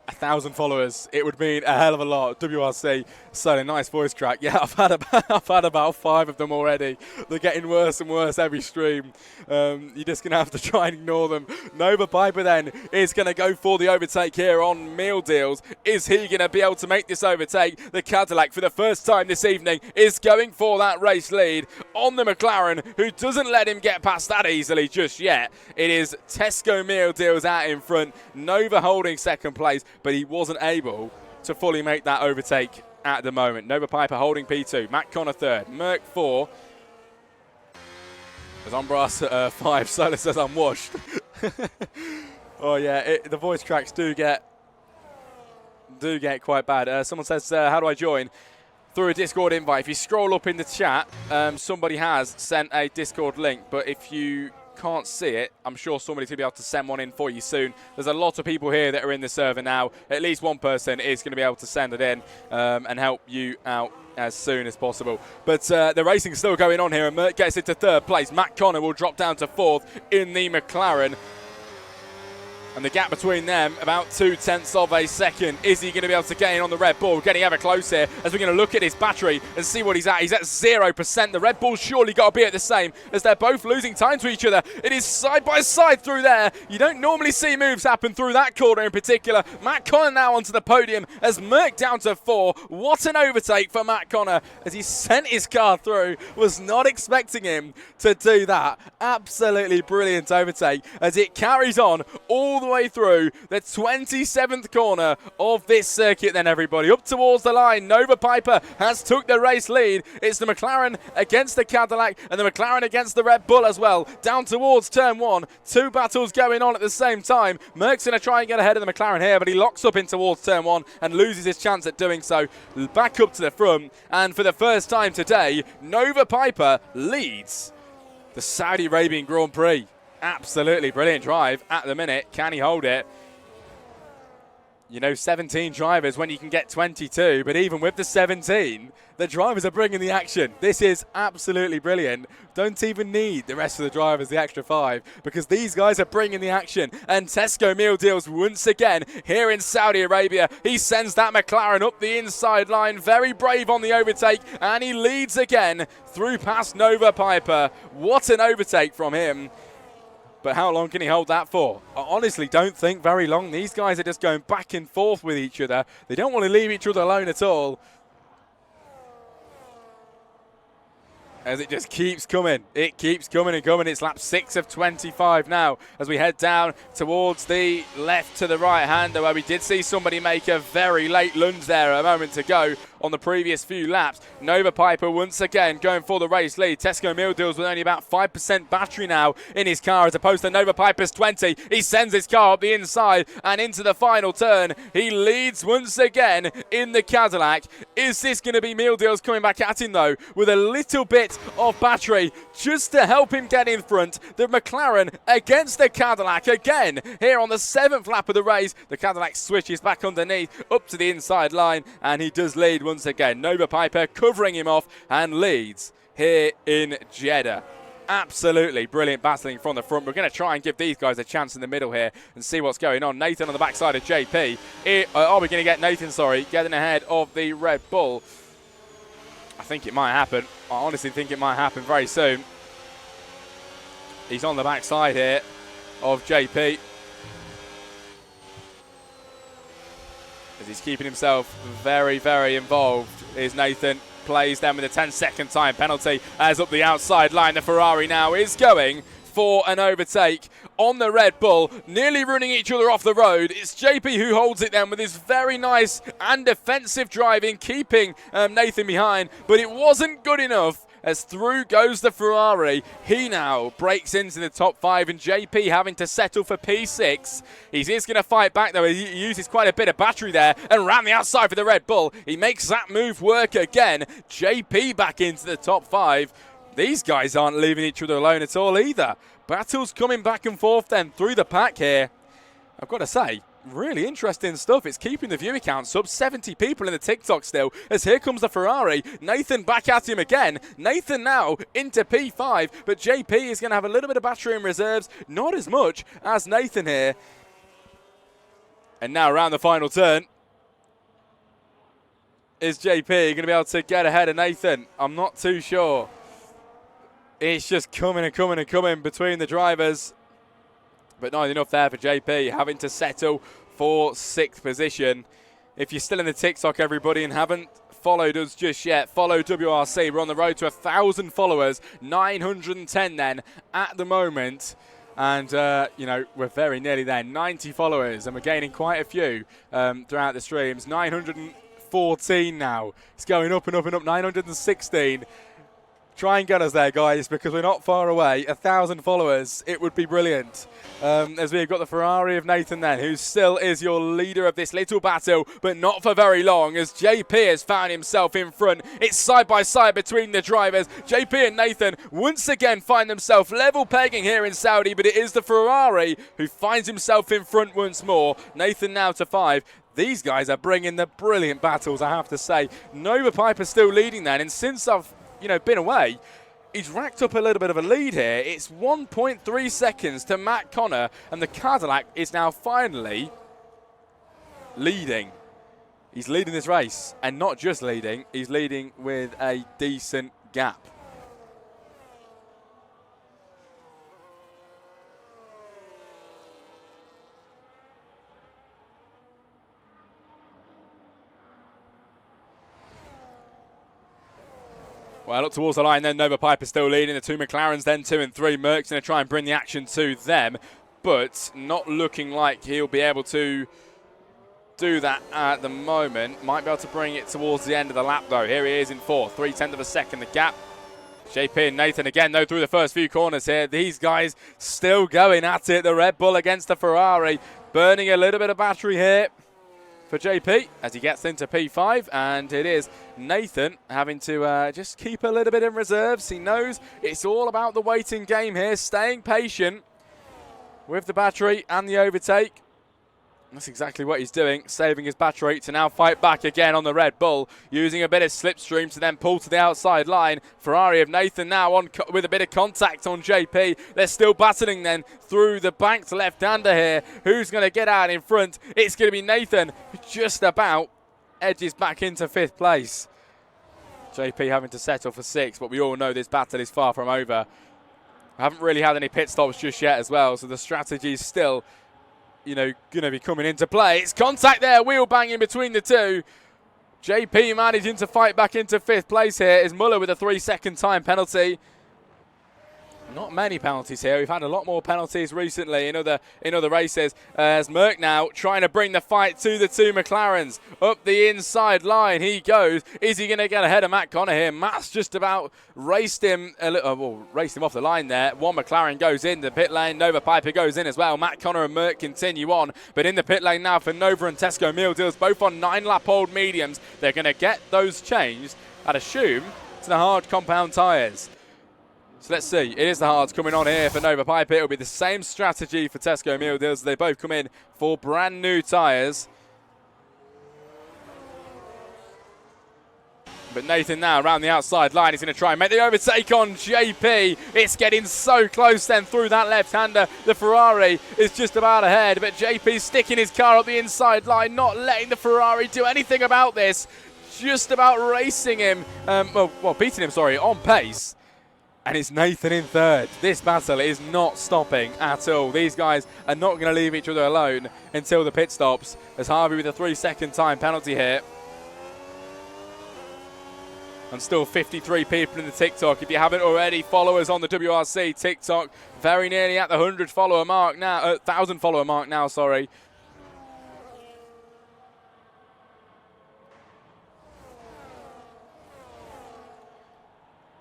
1,000 followers, it would mean a hell of a lot. WRC, so a nice voice crack. Yeah, I've had about 5 of them already. They're getting worse and worse every stream. You're just going to have to try and ignore them. Nova Piper then is going to go for the overtake here on Meal Deals. Is he going to be able to make this overtake? The Cadillac, for the first time this evening, is going for that race lead on the McLaren, who doesn't let him get past that easily just yet. It is Tesco Meal Deals out in front. Nova holding second place, but he wasn't able to fully make that overtake at the moment. Nova Piper holding P2. Matt Connor 3rd. Merck 4. As Umbras 5. Solar says I'm washed. Oh yeah, the voice cracks do get quite bad. Someone says, how do I join? Through a Discord invite. If you scroll up in the chat, somebody has sent a Discord link, but if you can't see it, I'm sure somebody's going to be able to send one in for you soon. There's a lot of people here that are in the server now. At least one person is going to be able to send it in and help you out as soon as possible. But the racing is still going on here, and Merck gets into third place. Matt Connor will drop down to fourth in the McLaren. And the gap between them, about 0.2 of a second. Is he going to be able to get in on the Red Bull? Getting ever close here as we're going to look at his battery and see what he's at. He's at 0%. The Red Bull's surely got to be at the same, as they're both losing time to each other. It is side by side through there. You don't normally see moves happen through that corner in particular. Matt Connor now onto the podium as Merck down to 4. What an overtake for Matt Connor as he sent his car through. Was not expecting him to do that. Absolutely brilliant overtake as it carries on all the way through the 27th corner of this circuit then, everybody. Up towards the line, Nova Piper has took the race lead. It's the McLaren against the Cadillac and the McLaren against the Red Bull as well. Down towards turn 1. 2 battles going on at the same time. Merck's going to try and get ahead of the McLaren here, but he locks up in towards turn 1 and loses his chance at doing so. Back up to the front, and for the first time today, Nova Piper leads the Saudi Arabian Grand Prix. Absolutely brilliant drive at the minute. Can he hold it? You know, 17 drivers when you can get 22, but even with the 17, the drivers are bringing the action. This is absolutely brilliant. Don't even need the rest of the drivers, the extra 5, because these guys are bringing the action. And Tesco Meal Deals once again here in Saudi Arabia. He sends that McLaren up the inside line, very brave on the overtake, and he leads again through past Nova Piper. What an overtake from him. But how long can he hold that for? I honestly don't think very long. These guys are just going back and forth with each other. They don't want to leave each other alone at all. As it just keeps coming. It keeps coming and coming. It's lap 6 of 25 now as we head down towards the left to the right-hander, where we did see somebody make a very late lunge there a moment ago on the previous few laps. Nova Piper once again going for the race lead. Tesco Meal Deals with only about 5% battery now in his car, as opposed to Nova Piper's 20. He sends his car up the inside and into the final turn. He leads once again in the Cadillac. Is this going to be Meal Deals coming back at him, though, with a little bit of battery just to help him get in front? The McLaren against the Cadillac again here on the 7th lap of the race. The Cadillac switches back underneath up to the inside line, and he does lead once again. Nova Piper covering him off and leads here in Jeddah. Absolutely brilliant battling from the front. We're going to try and give these guys a chance in the middle here and see what's going on. Nathan on the backside of JP. Are we going to get Nathan, getting ahead of the Red Bull? I think it might happen. I honestly think it might happen very soon. He's on the backside here of JP. As he's keeping himself very, very involved, is Nathan. Plays them with a 10-second time penalty as up the outside line. The Ferrari now is going for an overtake on the Red Bull, nearly running each other off the road. It's JP who holds it then with his very nice and defensive driving, keeping Nathan behind, but it wasn't good enough. As through goes the Ferrari. He now breaks into the top 5, and JP having to settle for P6. He is going to fight back, though. He uses quite a bit of battery there and ran the outside for the Red Bull. He makes that move work again. JP back into the top 5. These guys aren't leaving each other alone at all either. Battles coming back and forth then through the pack here. I've got to say, really interesting stuff. It's keeping the viewer count up. 70 people in the TikTok still, as here comes the Ferrari. Nathan back at him again. Nathan now into P5, but JP is going to have a little bit of battery in reserves. Not as much as Nathan here. And now around the final turn, is JP going to be able to get ahead of Nathan? I'm not too sure. It's just coming and coming and coming between the drivers. But not enough there for JP, having to settle for 6th position. If you're still in the TikTok, everybody, and haven't followed us just yet, follow WRC. We're on the road to 1,000 followers, 910 then at the moment. And, you know, we're very nearly there, 90 followers, and we're gaining quite a few throughout the streams. 914 now. It's going up and up and up, 916. Try and get us there, guys, because we're not far away. 1,000 followers, it would be brilliant. As we've got the Ferrari of Nathan then, who still is your leader of this little battle, but not for very long, as JP has found himself in front. It's side by side between the drivers. JP and Nathan once again find themselves level pegging here in Saudi, but it is the Ferrari who finds himself in front once more. Nathan now to 5. These guys are bringing the brilliant battles, I have to say. Nova Piper's still leading then, and since I've been away, he's racked up a little bit of a lead here. It's 1.3 seconds to Matt Connor, and the Cadillac is now finally leading. He's leading this race, and not just leading, he's leading with a decent gap. Well, up towards the line then, Nova Piper still leading. The two McLarens then 2 and 3. Merck's going to try and bring the action to them, but not looking like he'll be able to do that at the moment. Might be able to bring it towards the end of the lap though. Here he is in 4th, 0.3 of a second the gap. JP and Nathan again though through the first few corners here. These guys still going at it. The Red Bull against the Ferrari, burning a little bit of battery here for JP as he gets into P5, and it is Nathan having to just keep a little bit in reserves. He knows it's all about the waiting game here, staying patient with the battery and the overtake. That's exactly what he's doing, saving his battery to now fight back again on the Red Bull, using a bit of slipstream to then pull to the outside line. Ferrari of Nathan now on with a bit of contact on JP. They're still battling then through the banked left-hander here. Who's going to get out in front? It's going to be Nathan, who just about edges back into 5th place. JP having to settle for 6th, but we all know this battle is far from over. I haven't really had any pit stops just yet as well, so the strategy is still going to be coming into play. It's contact there, wheel banging between the two. JP managing to fight back into 5th place here. Is Muller with a 3-second time penalty. Not many penalties here. We've had a lot more penalties recently in other races. As Merck now trying to bring the fight to the two McLarens. Up the inside line he goes. Is he going to get ahead of Matt Connor here? Matt's just about raced him off the line there. One McLaren goes in the pit lane. Nova Piper goes in as well. Matt Connor and Merck continue on. But in the pit lane now for Nova and Tesco Meal Deals, both on 9-lap-old mediums. They're going to get those changed, I'd assume, to the hard compound tyres. So let's see. It is the hards coming on here for Nova Piper. It'll be the same strategy for Tesco Meal Deals. They both come in for brand new tyres. But Nathan now around the outside line. He's going to try and make the overtake on JP. It's getting so close then through that left-hander. The Ferrari is just about ahead, but JP's sticking his car up the inside line, not letting the Ferrari do anything about this. Just about racing him, beating him, on pace. And it's Nathan in 3rd. This battle is not stopping at all. These guys are not going to leave each other alone until the pit stops. As Harvey with a 3-second time penalty here. And still 53 people in the TikTok. If you haven't already, follow us on the WRC TikTok. Very nearly at the 1,000 follower mark now, sorry.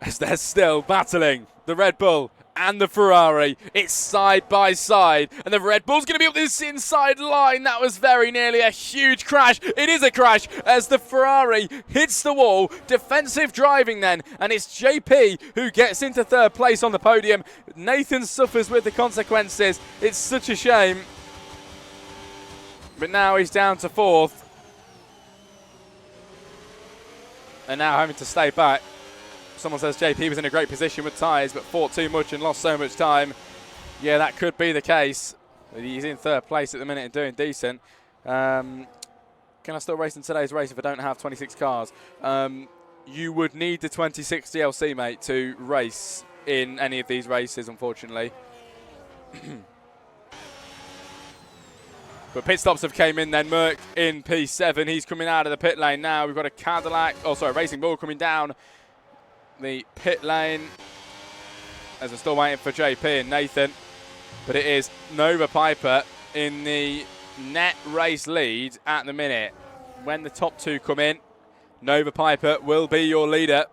As they're still battling, the Red Bull and the Ferrari. It's side by side, and the Red Bull's going to be up this inside line. That was very nearly a huge crash. It is a crash as the Ferrari hits the wall. Defensive driving then, and it's JP who gets into 3rd place on the podium. Nathan suffers with the consequences. It's such a shame. But now he's down to 4th. And now having to stay back. Someone says JP was in a great position with tyres, but fought too much and lost so much time. Yeah, that could be the case. He's in 3rd place at the minute and doing decent. Can I still race in today's race if I don't have 26 cars? You would need the 26 DLC, mate, to race in any of these races, unfortunately. But pit stops have came in then. Merck in P7. He's coming out of the pit lane now. We've got a Cadillac, Racing Bull coming down the pit lane as we're still waiting for JP and Nathan. But it is Nova Piper in the net race lead at the minute. When the top two come in, Nova Piper will be your leader.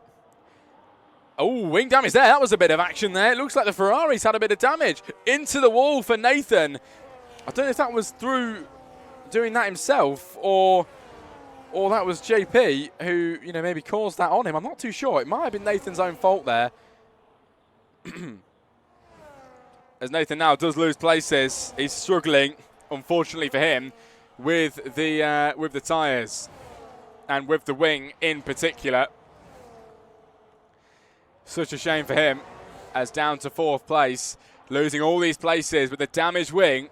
Oh, wing damage there. That was a bit of action there. It looks like the Ferrari's had a bit of damage into the wall for Nathan. I don't know if that was through doing that himself or that was JP who, you know, maybe caused that on him. I'm not too sure. It might have been Nathan's own fault there. As Nathan now does lose places, he's struggling, unfortunately for him, with the tyres and with the wing in particular. Such a shame for him, as down to 4th place, losing all these places with the damaged wing,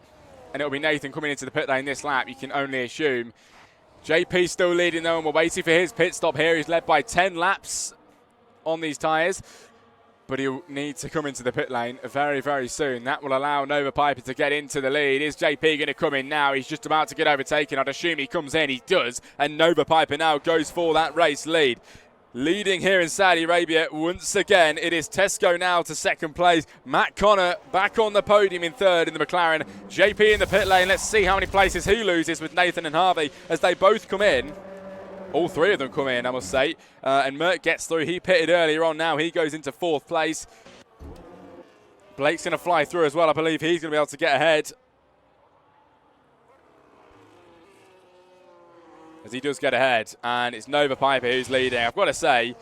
and it'll be Nathan coming into the pit lane this lap, you can only assume. JP still leading though, and we're waiting for his pit stop here. He's led by 10 laps on these tyres, but he'll need to come into the pit lane very, very soon. That will allow Nova Piper to get into the lead. Is JP going to come in now? He's just about to get overtaken. I'd assume he comes in. He does, and Nova Piper now goes for that race lead. Leading here in Saudi Arabia once again, it is Tesco now to 2nd place. Matt Connor back on the podium in 3rd in the McLaren. JP in the pit lane. Let's see how many places he loses with Nathan and Harvey as they both come in. All 3 of them come in, I must say. And Merck gets through. He pitted earlier on now. He goes into 4th place. Blake's going to fly through as well. I believe he's going to be able to get ahead. As he does get ahead, and it's Nova Piper who's leading. I've got to say,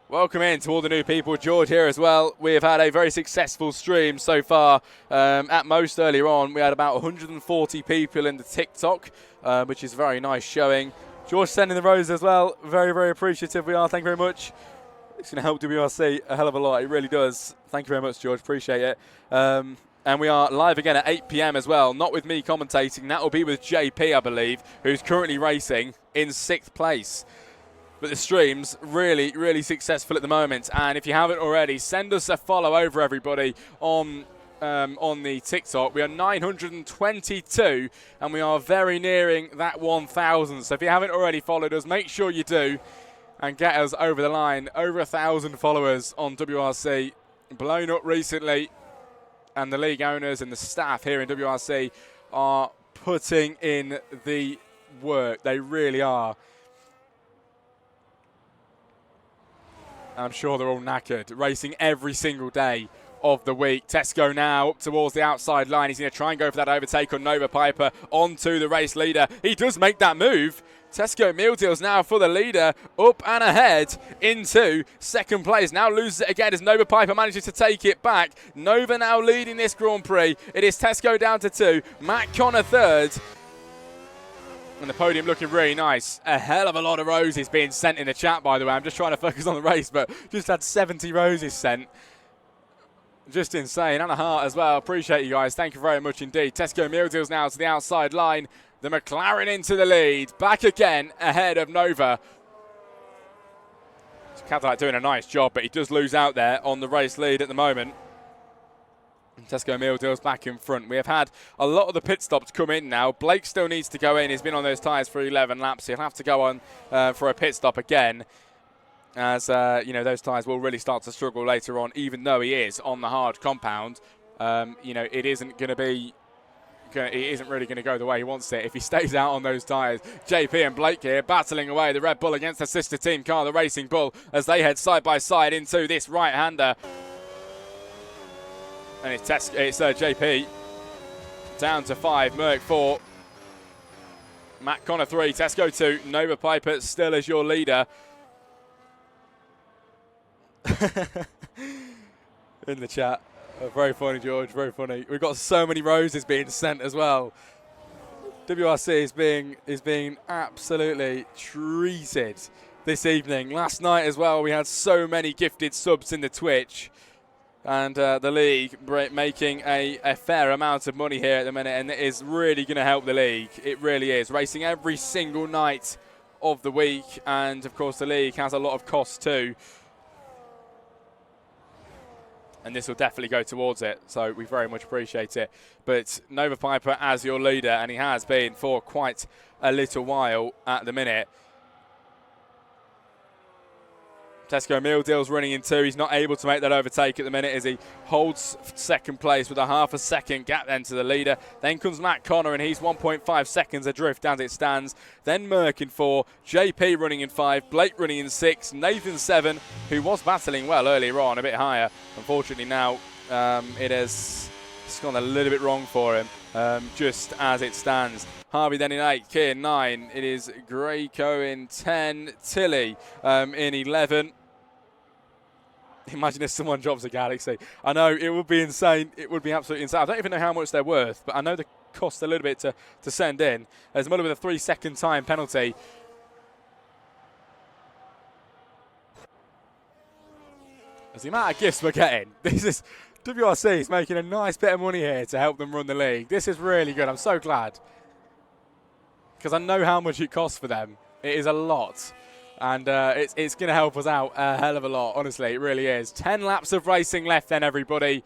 welcome in to all the new people. George here as well. We have had a very successful stream so far. At most earlier on, we had about 140 people in the TikTok, which is a very nice showing. George sending the rose as well. Very, very appreciative we are. Thank you very much. It's going to help WRC a hell of a lot. It really does. Thank you very much, George. Appreciate it. And we are live again at 8 p.m. as well. Not with me commentating. That will be with JP, I believe, who's currently racing in 6th place. But the stream's really, really successful at the moment. And if you haven't already, send us a follow over, everybody, on the TikTok. We are 922, and we are very nearing that 1,000. So if you haven't already followed us, make sure you do and get us over the line. Over 1,000 followers on WRC. Blown up recently. And the league owners and the staff here in WRC are putting in the work. They really are. I'm sure they're all knackered, racing every single day of the week. Tesco now up towards the outside line. He's going to try and go for that overtake on Nova Piper onto the race leader. He does make that move. Tesco Meal Deals now for the leader, up and ahead into 2nd place. Now loses it again as Nova Piper manages to take it back. Nova now leading this Grand Prix. It is Tesco down to 2, Matt Connor 3rd. And the podium looking really nice. A hell of a lot of roses being sent in the chat, by the way. I'm just trying to focus on the race, but just had 70 roses sent. Just insane. And a heart as well. Appreciate you guys. Thank you very much indeed. Tesco Meal Deals now to the outside line. The McLaren into the lead. Back again ahead of Nova. Cadillac doing a nice job, but he does lose out there on the race lead at the moment. And Tesco Meal Deals back in front. We have had a lot of the pit stops come in now. Blake still needs to go in. He's been on those tyres for 11 laps. He'll have to go on for a pit stop again. As, you know, those tyres will really start to struggle later on, even though he is on the hard compound. You know, it isn't going to be... It isn't really going to go the way he wants it if he stays out on those tyres. JP and Blake here battling away. The Red Bull against the sister team car, the Racing Bull, as they head side by side into this right-hander. And it's JP down to 5, Merck 4, Matt Connor 3, Tesco 2, Nova Piper still as your leader. In the chat. Very funny, George. Very funny. We've got so many roses being sent as well. WRC is being absolutely treated this evening. Last night as well, we had so many gifted subs in the Twitch, and the league making a fair amount of money here at the minute, and it is really going to help the league. It really is. Racing every single night of the week, and of course the league has a lot of costs too. And this will definitely go towards it, so we very much appreciate it. But Nova Piper as your leader, and he has been for quite a little while at the minute. Tesco Mealdale's running in 2. He's not able to make that overtake at the minute as he holds second place with a half a second gap then to the leader. Then comes Matt Connor and he's 1.5 seconds adrift as it stands. Then Merck in 4, JP running in 5, Blake running in 6, Nathan 7, who was battling well earlier on, a bit higher. Unfortunately now it's gone a little bit wrong for him, just as it stands. Harvey then in 8, Key in 9. It is Grayco in 10, Tilly in 11. Imagine if someone drops a Galaxy. I know, it would be insane. It would be absolutely insane. I don't even know how much they're worth, but I know they cost a little bit to send in. There's Muller with a 3-second time penalty. As the amount of gifts we're getting, this is WRC is making a nice bit of money here to help them run the league. This is really good. I'm so glad, because I know how much it costs for them. It is a lot. And it's going to help us out a hell of a lot, honestly, it really is. 10 laps of racing left then, everybody,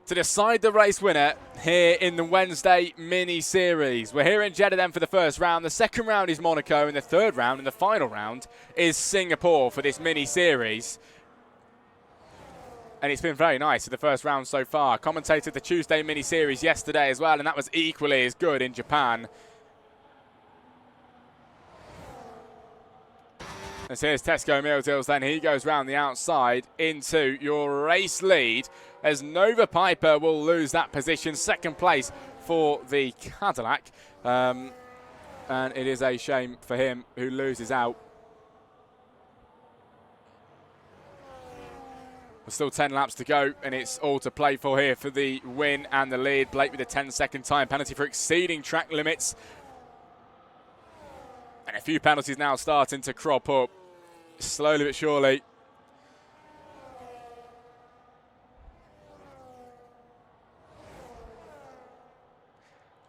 to decide the race winner here in the Wednesday mini-series. We're here in Jeddah then for the first round. The second round is Monaco, and the third round and the final round is Singapore for this mini-series. And it's been very nice for the first round so far. Commentated the Tuesday mini-series yesterday as well, and that was equally as good in Japan. As here's Tesco Mealdales, then he goes round the outside into your race lead as Nova Piper will lose that position. Second place for the Cadillac. And it is a shame for him who loses out. There's still 10 laps to go, and it's all to play for here for the win and the lead. Blake with a 10-second time penalty for exceeding track limits. And a few penalties now starting to crop up. Slowly but surely.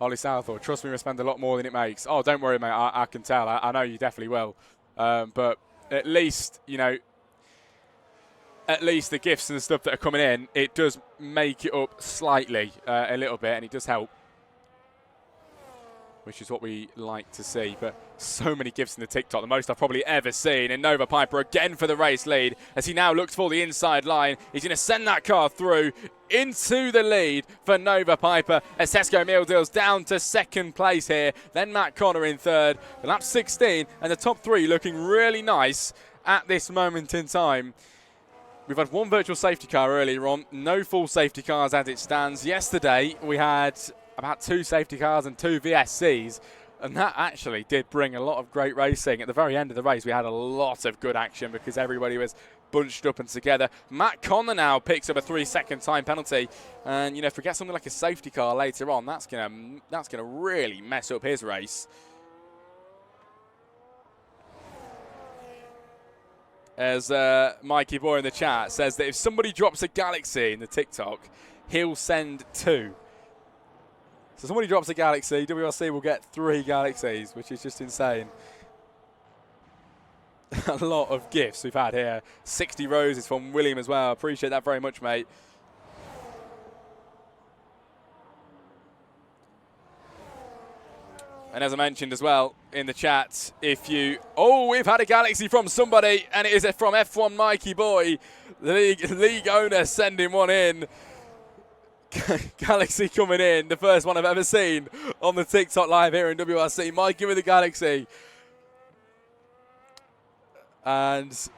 Ollie Southall, trust me, we spend a lot more than it makes. Oh, don't worry, mate. I can tell. I know you definitely will. But at least, you know, at least the gifts and the stuff that are coming in, it does make it up slightly, a little bit, and it does help, which is what we like to see. But so many gifts in the TikTok, the most I've probably ever seen. And Nova Piper again for the race lead as he now looks for the inside line. He's going to send that car through into the lead for Nova Piper as Tesco Mealdale's down to second place here. Then Matt Connor in third. The lap 16 and the top 3 looking really nice at this moment in time. We've had one virtual safety car earlier on, no full safety cars as it stands. Yesterday we had about 2 safety cars and 2 VSCs, and that actually did bring a lot of great racing. At the very end of the race, we had a lot of good action because everybody was bunched up and together. Matt Connor now picks up a 3-second time penalty, and you know, if we get something like a safety car later on, that's gonna really mess up his race. As Mikey Boy in the chat says that if somebody drops a Galaxy in the TikTok, he'll send 2. So somebody drops a Galaxy, WRC will get 3 Galaxies, which is just insane. A lot of gifts we've had here. 60 roses from William as well. Appreciate that very much, mate. And as I mentioned as well in the chat, if you... Oh, we've had a Galaxy from somebody, and it is from F1 Mikey Boy, the league owner, sending one in. Galaxy coming in, the first one I've ever seen on the TikTok live here in WRC. Mikey with the Galaxy. And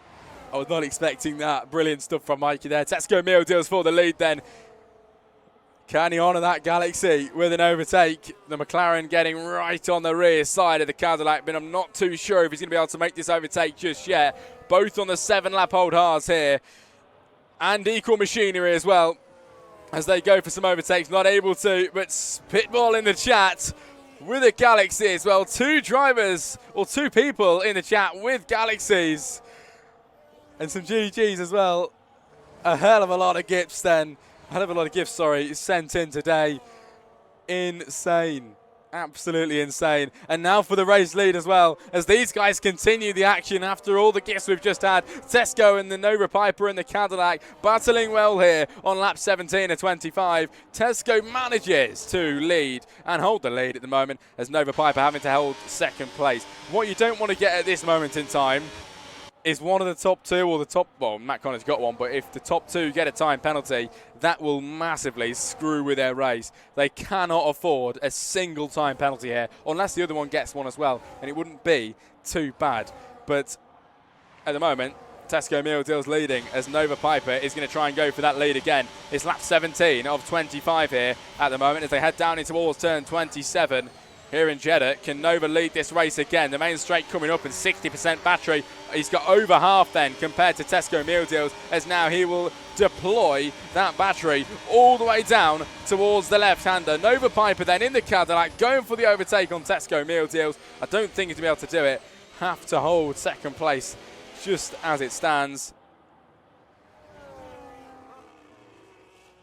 I was not expecting that. Brilliant stuff from Mikey there. Tesco Mealdales for the lead then. Can he honour that Galaxy with an overtake? The McLaren getting right on the rear side of the Cadillac, but I'm not too sure if he's going to be able to make this overtake just yet. Both on the 7-lap old hards here. And equal machinery as well, as they go for some overtakes. Not able to, but Spitball in the chat with a Galaxy as well. 2 drivers, or 2 people in the chat with Galaxies. And some GGs as well. A hell of a lot of gifts then. A hell of a lot of gifts, sorry, sent in today. Insane. Absolutely insane. And now for the race lead as well, as these guys continue the action after all the gifts we've just had. Tesco and the Nova Piper and the Cadillac battling well here on lap 17 of 25. Tesco manages to lead and hold the lead at the moment, as Nova Piper having to hold second place. What you don't want to get at this moment in time is one of the top two or the top, well, Matt Connor's got one, but if the top two get a time penalty, that will massively screw with their race. They cannot afford a single time penalty here, unless the other one gets one as well, and it wouldn't be too bad. But at the moment, Tesco Mealdale's leading as Nova Piper is going to try and go for that lead again. It's lap 17 of 25 here at the moment as they head down into towards turn 27. Here in Jeddah, can Nova lead this race again? The main straight coming up and 60% battery. He's got over half then compared to Tesco Mealdale's, as now he will deploy that battery all the way down towards the left-hander. Nova Piper then in the Cadillac going for the overtake on Tesco Mealdale's. I don't think he's going to be able to do it. Have to hold second place just as it stands.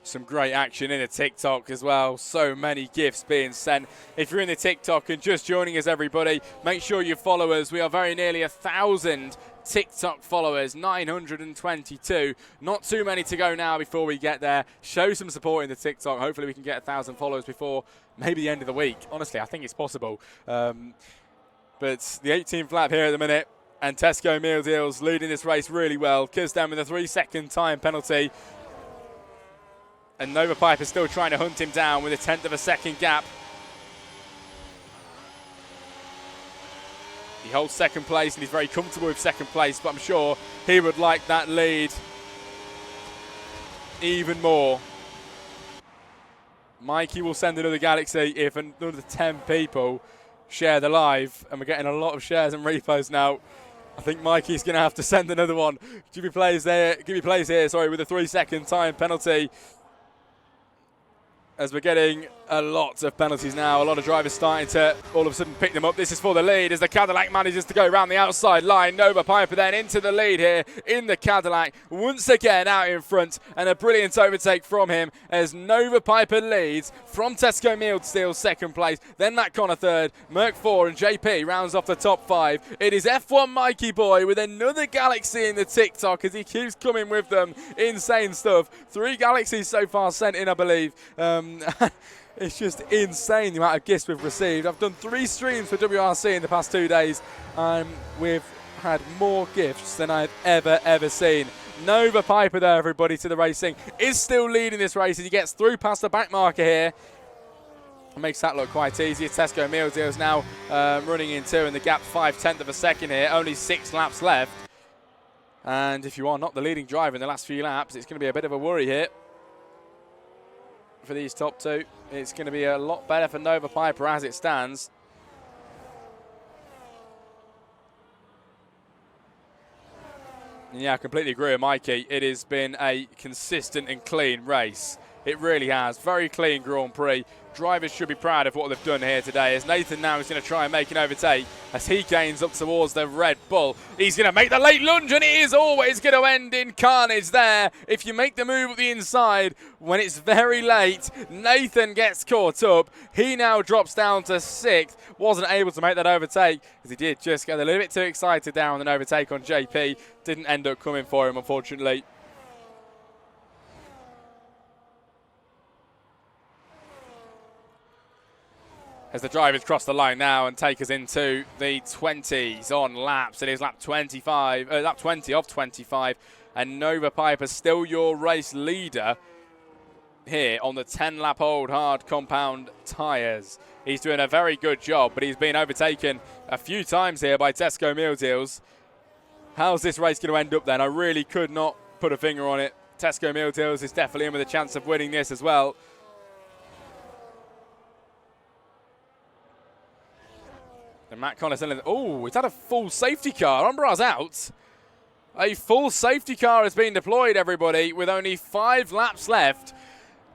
Some great action in the TikTok as well. So many gifts being sent. If you're in the TikTok and just joining us, everybody, make sure you follow us. We are very nearly 1,000 TikTok followers, 922. Not too many to go now before we get there. Show some support in the TikTok. Hopefully we can get 1,000 followers before maybe the end of the week. Honestly, I think it's possible. But the 18th lap here at the minute, and Tesco Mealdale's leading this race really well. Kisdan with a 3-second time penalty. And Nova Piper still trying to hunt him down with a 1/10 of a second gap. He holds second place and he's very comfortable with second place, but I'm sure he would like that lead even more. Mikey will send another Galaxy if another 10 people share the live, and we're getting a lot of shares and reposts now. I think Mikey's going to have to send another one. Give me plays here, with a 3-second time penalty. As we're getting a lot of penalties now. A lot of drivers starting to all of a sudden pick them up. This is for the lead as the Cadillac manages to go around the outside line. Nova Piper then into the lead here in the Cadillac. Once again out in front, and a brilliant overtake from him as Nova Piper leads from Tesco Mealdale second place. Then Matt Connor third, Merck 4 and JP rounds off the top 5. It is F1 Mikey Boy with another Galaxy in the TikTok as he keeps coming with them. Insane stuff. 3 Galaxies so far sent in, I believe. It's just insane the amount of gifts we've received. I've done 3 streams for WRC in the past 2 days, and we've had more gifts than I've ever seen. Nova Piper there, everybody, to the racing, is still leading this race as he gets through past the back marker here. It makes that look quite easy. Tesco Mealdale's now running in 2, and the gap 5/10 of a second here. Only 6 laps left. And if you are not the leading driver in the last few laps, it's going to be a bit of a worry here for these top 2. It's going to be a lot better for Nova Piper as it stands. Yeah, I completely agree with Mikey. It has been a consistent and clean race. It really has. Very clean Grand Prix. Drivers should be proud of what they've done here today, as Nathan now is going to try and make an overtake as he gains up towards the Red Bull. He's going to make the late lunge, and it is always going to end in carnage there. If you make the move at the inside when it's very late, Nathan gets caught up. He now drops down to 6th. Wasn't able to make that overtake as he did just get a little bit too excited down with an overtake on JP. Didn't end up coming for him, unfortunately. As the drivers cross the line now and take us into the 20s on laps. It is lap 20 of 25. And Nova Piper still your race leader here on the 10-lap old hard compound tyres. He's doing a very good job, but he's been overtaken a few times here by Tesco Mealdale's. How's this race going to end up then? I really could not put a finger on it. Tesco Mealdale's is definitely in with a chance of winning this as well. And Matt Connor saying, oh, it's had a full safety car. Umbra's out. A full safety car has been deployed, everybody, with only 5 laps left.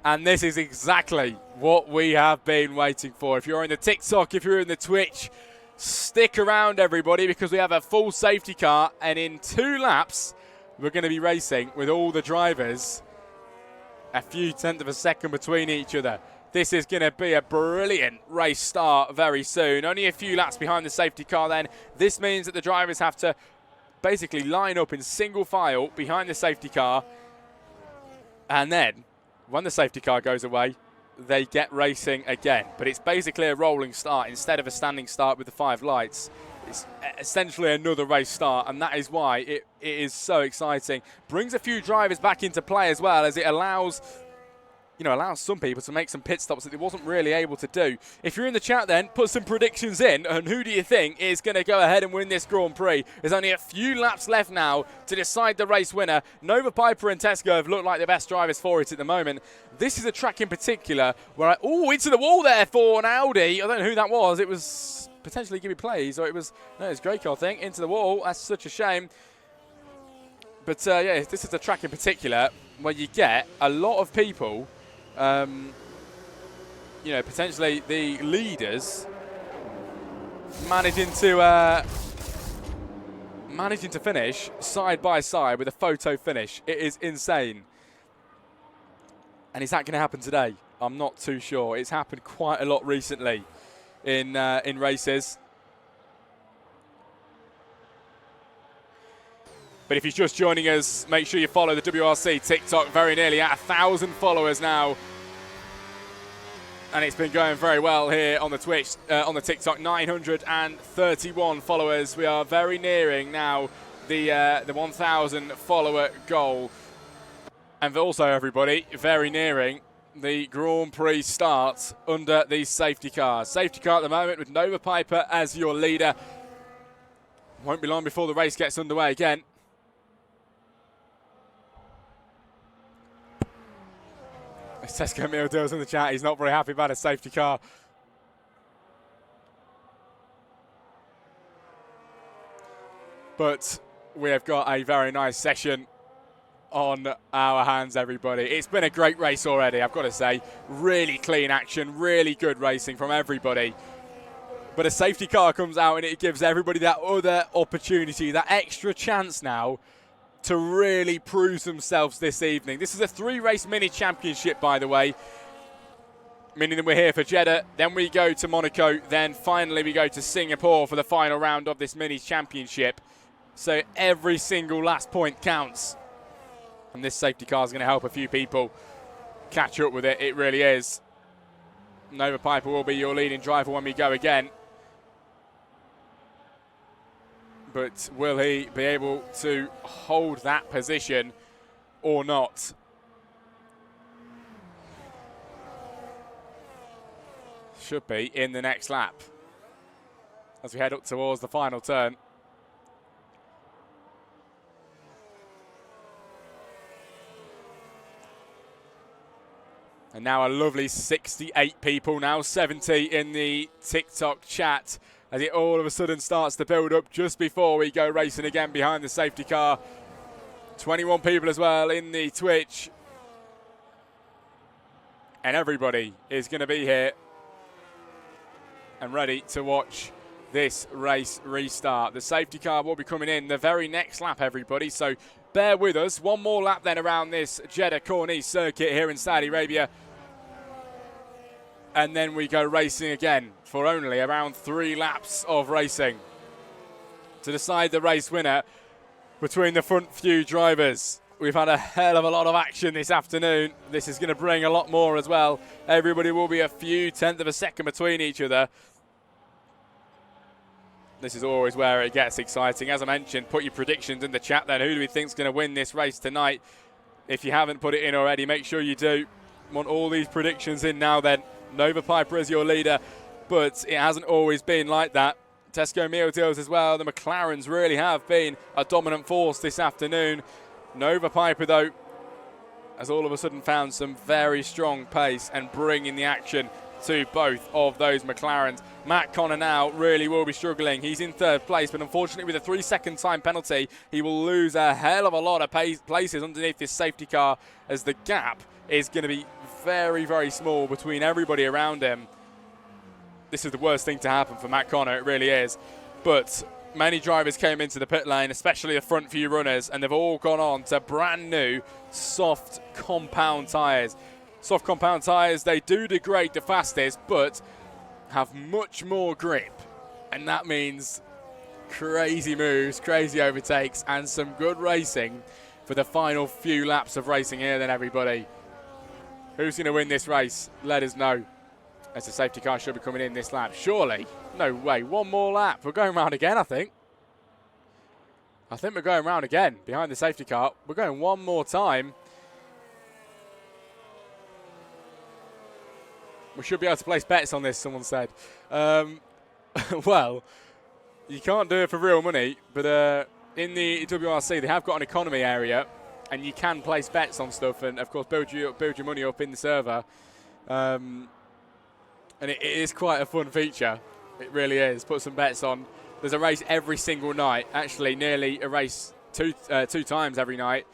And this is exactly what we have been waiting for. If you're in the TikTok, if you're in the Twitch, stick around, everybody, because we have a full safety car. And in 2 laps, we're going to be racing with all the drivers a few tenths of a second between each other. This is going to be a brilliant race start very soon. Only a few laps behind the safety car then. This means that the drivers have to basically line up in single file behind the safety car. And then, when the safety car goes away, they get racing again. But it's basically a rolling start instead of a standing start with the 5 lights. It's essentially another race start, and that is why it is so exciting. Brings a few drivers back into play as well, as it allows some people to make some pit stops that they wasn't really able to do. If you're in the chat then, put some predictions in, and who do you think is going to go ahead and win this Grand Prix? There's only a few laps left now to decide the race winner. Nova Piper and Tesco have looked like the best drivers for it at the moment. This is a track in particular where into the wall there for an Audi. I don't know who that was. It was potentially Gibby Plays, or it was Greyco, I think, into the wall. That's such a shame. But yeah, this is a track in particular where you get a lot of people, potentially the leaders managing to finish side by side with a photo finish. It is insane. And is that going to happen today? I'm not too sure. It's happened quite a lot recently in races. But if you're just joining us, make sure you follow the WRC TikTok. Very nearly at 1,000 followers now. And it's been going very well here on the Twitch, on the TikTok, 931 followers. We are very nearing now the 1,000 follower goal. And also, everybody, very nearing the Grand Prix start under these safety cars. Safety car at the moment with Nova Piper as your leader. Won't be long before the race gets underway again. Tesco Meal Deals in the chat. He's not very happy about a safety car. But we have got a very nice session on our hands, everybody. It's been a great race already, I've got to say. Really clean action, really good racing from everybody. But a safety car comes out and it gives everybody that other opportunity, that extra chance now to really prove themselves this evening. This is a 3-race mini championship, by the way, meaning that we're here for Jeddah, then we go to Monaco, then finally we go to Singapore for the final round of this mini championship. So every single last point counts. And this safety car is going to help a few people catch up with it. It really is. Nova Piper will be your leading driver when we go again. But will he be able to hold that position or not? Should be in the next lap as we head up towards the final turn. And now a lovely 68 people, now 70 in the TikTok chat, as it all of a sudden starts to build up just before we go racing again behind the safety car. 21 people as well in the Twitch. And everybody is going to be here and ready to watch this race restart. The safety car will be coming in the very next lap, everybody, so bear with us. One more lap then around this Jeddah Corniche circuit here in Saudi Arabia. And then we go racing again for only around 3 laps of racing to decide the race winner between the front few drivers. We've had a hell of a lot of action this afternoon. This is going to bring a lot more as well. Everybody will be a few tenths of a second between each other. This is always where it gets exciting. As I mentioned, put your predictions in the chat then. Who do we think is going to win this race tonight? If you haven't put it in already, make sure you do. Want all these predictions in now then. Nova Piper is your leader, but it hasn't always been like that. Tesco Meal Deals as well. The McLarens really have been a dominant force this afternoon. Nova Piper, though, has all of a sudden found some very strong pace and bringing the action to both of those McLarens. Matt Connor now really will be struggling. He's in 3rd place, but unfortunately with a 3-second time penalty, he will lose a hell of a lot of places underneath this safety car, as the gap is going to be very, very small between everybody around him. This is the worst thing to happen for Matt Connor, it really is. But many drivers came into the pit lane, especially the front few runners, and they've all gone on to brand new soft compound tyres. Soft compound tyres, they do degrade the fastest, but have much more grip. And that means crazy moves, crazy overtakes, and some good racing for the final few laps of racing here then, everybody. Who's going to win this race? Let us know. as the safety car should be coming in this lap. Surely. No way. One more lap. We're going round again, I think. I think we're going round again behind the safety car. We're going one more time. We should be able to place bets on this, someone said. Well, you can't do it for real money, but in the WRC, they have got an economy area, and you can place bets on stuff and, of course, build your money up in the server. And it is quite a fun feature. It really is. Put some bets on. There's a race every single night. Actually, nearly a race two times every night.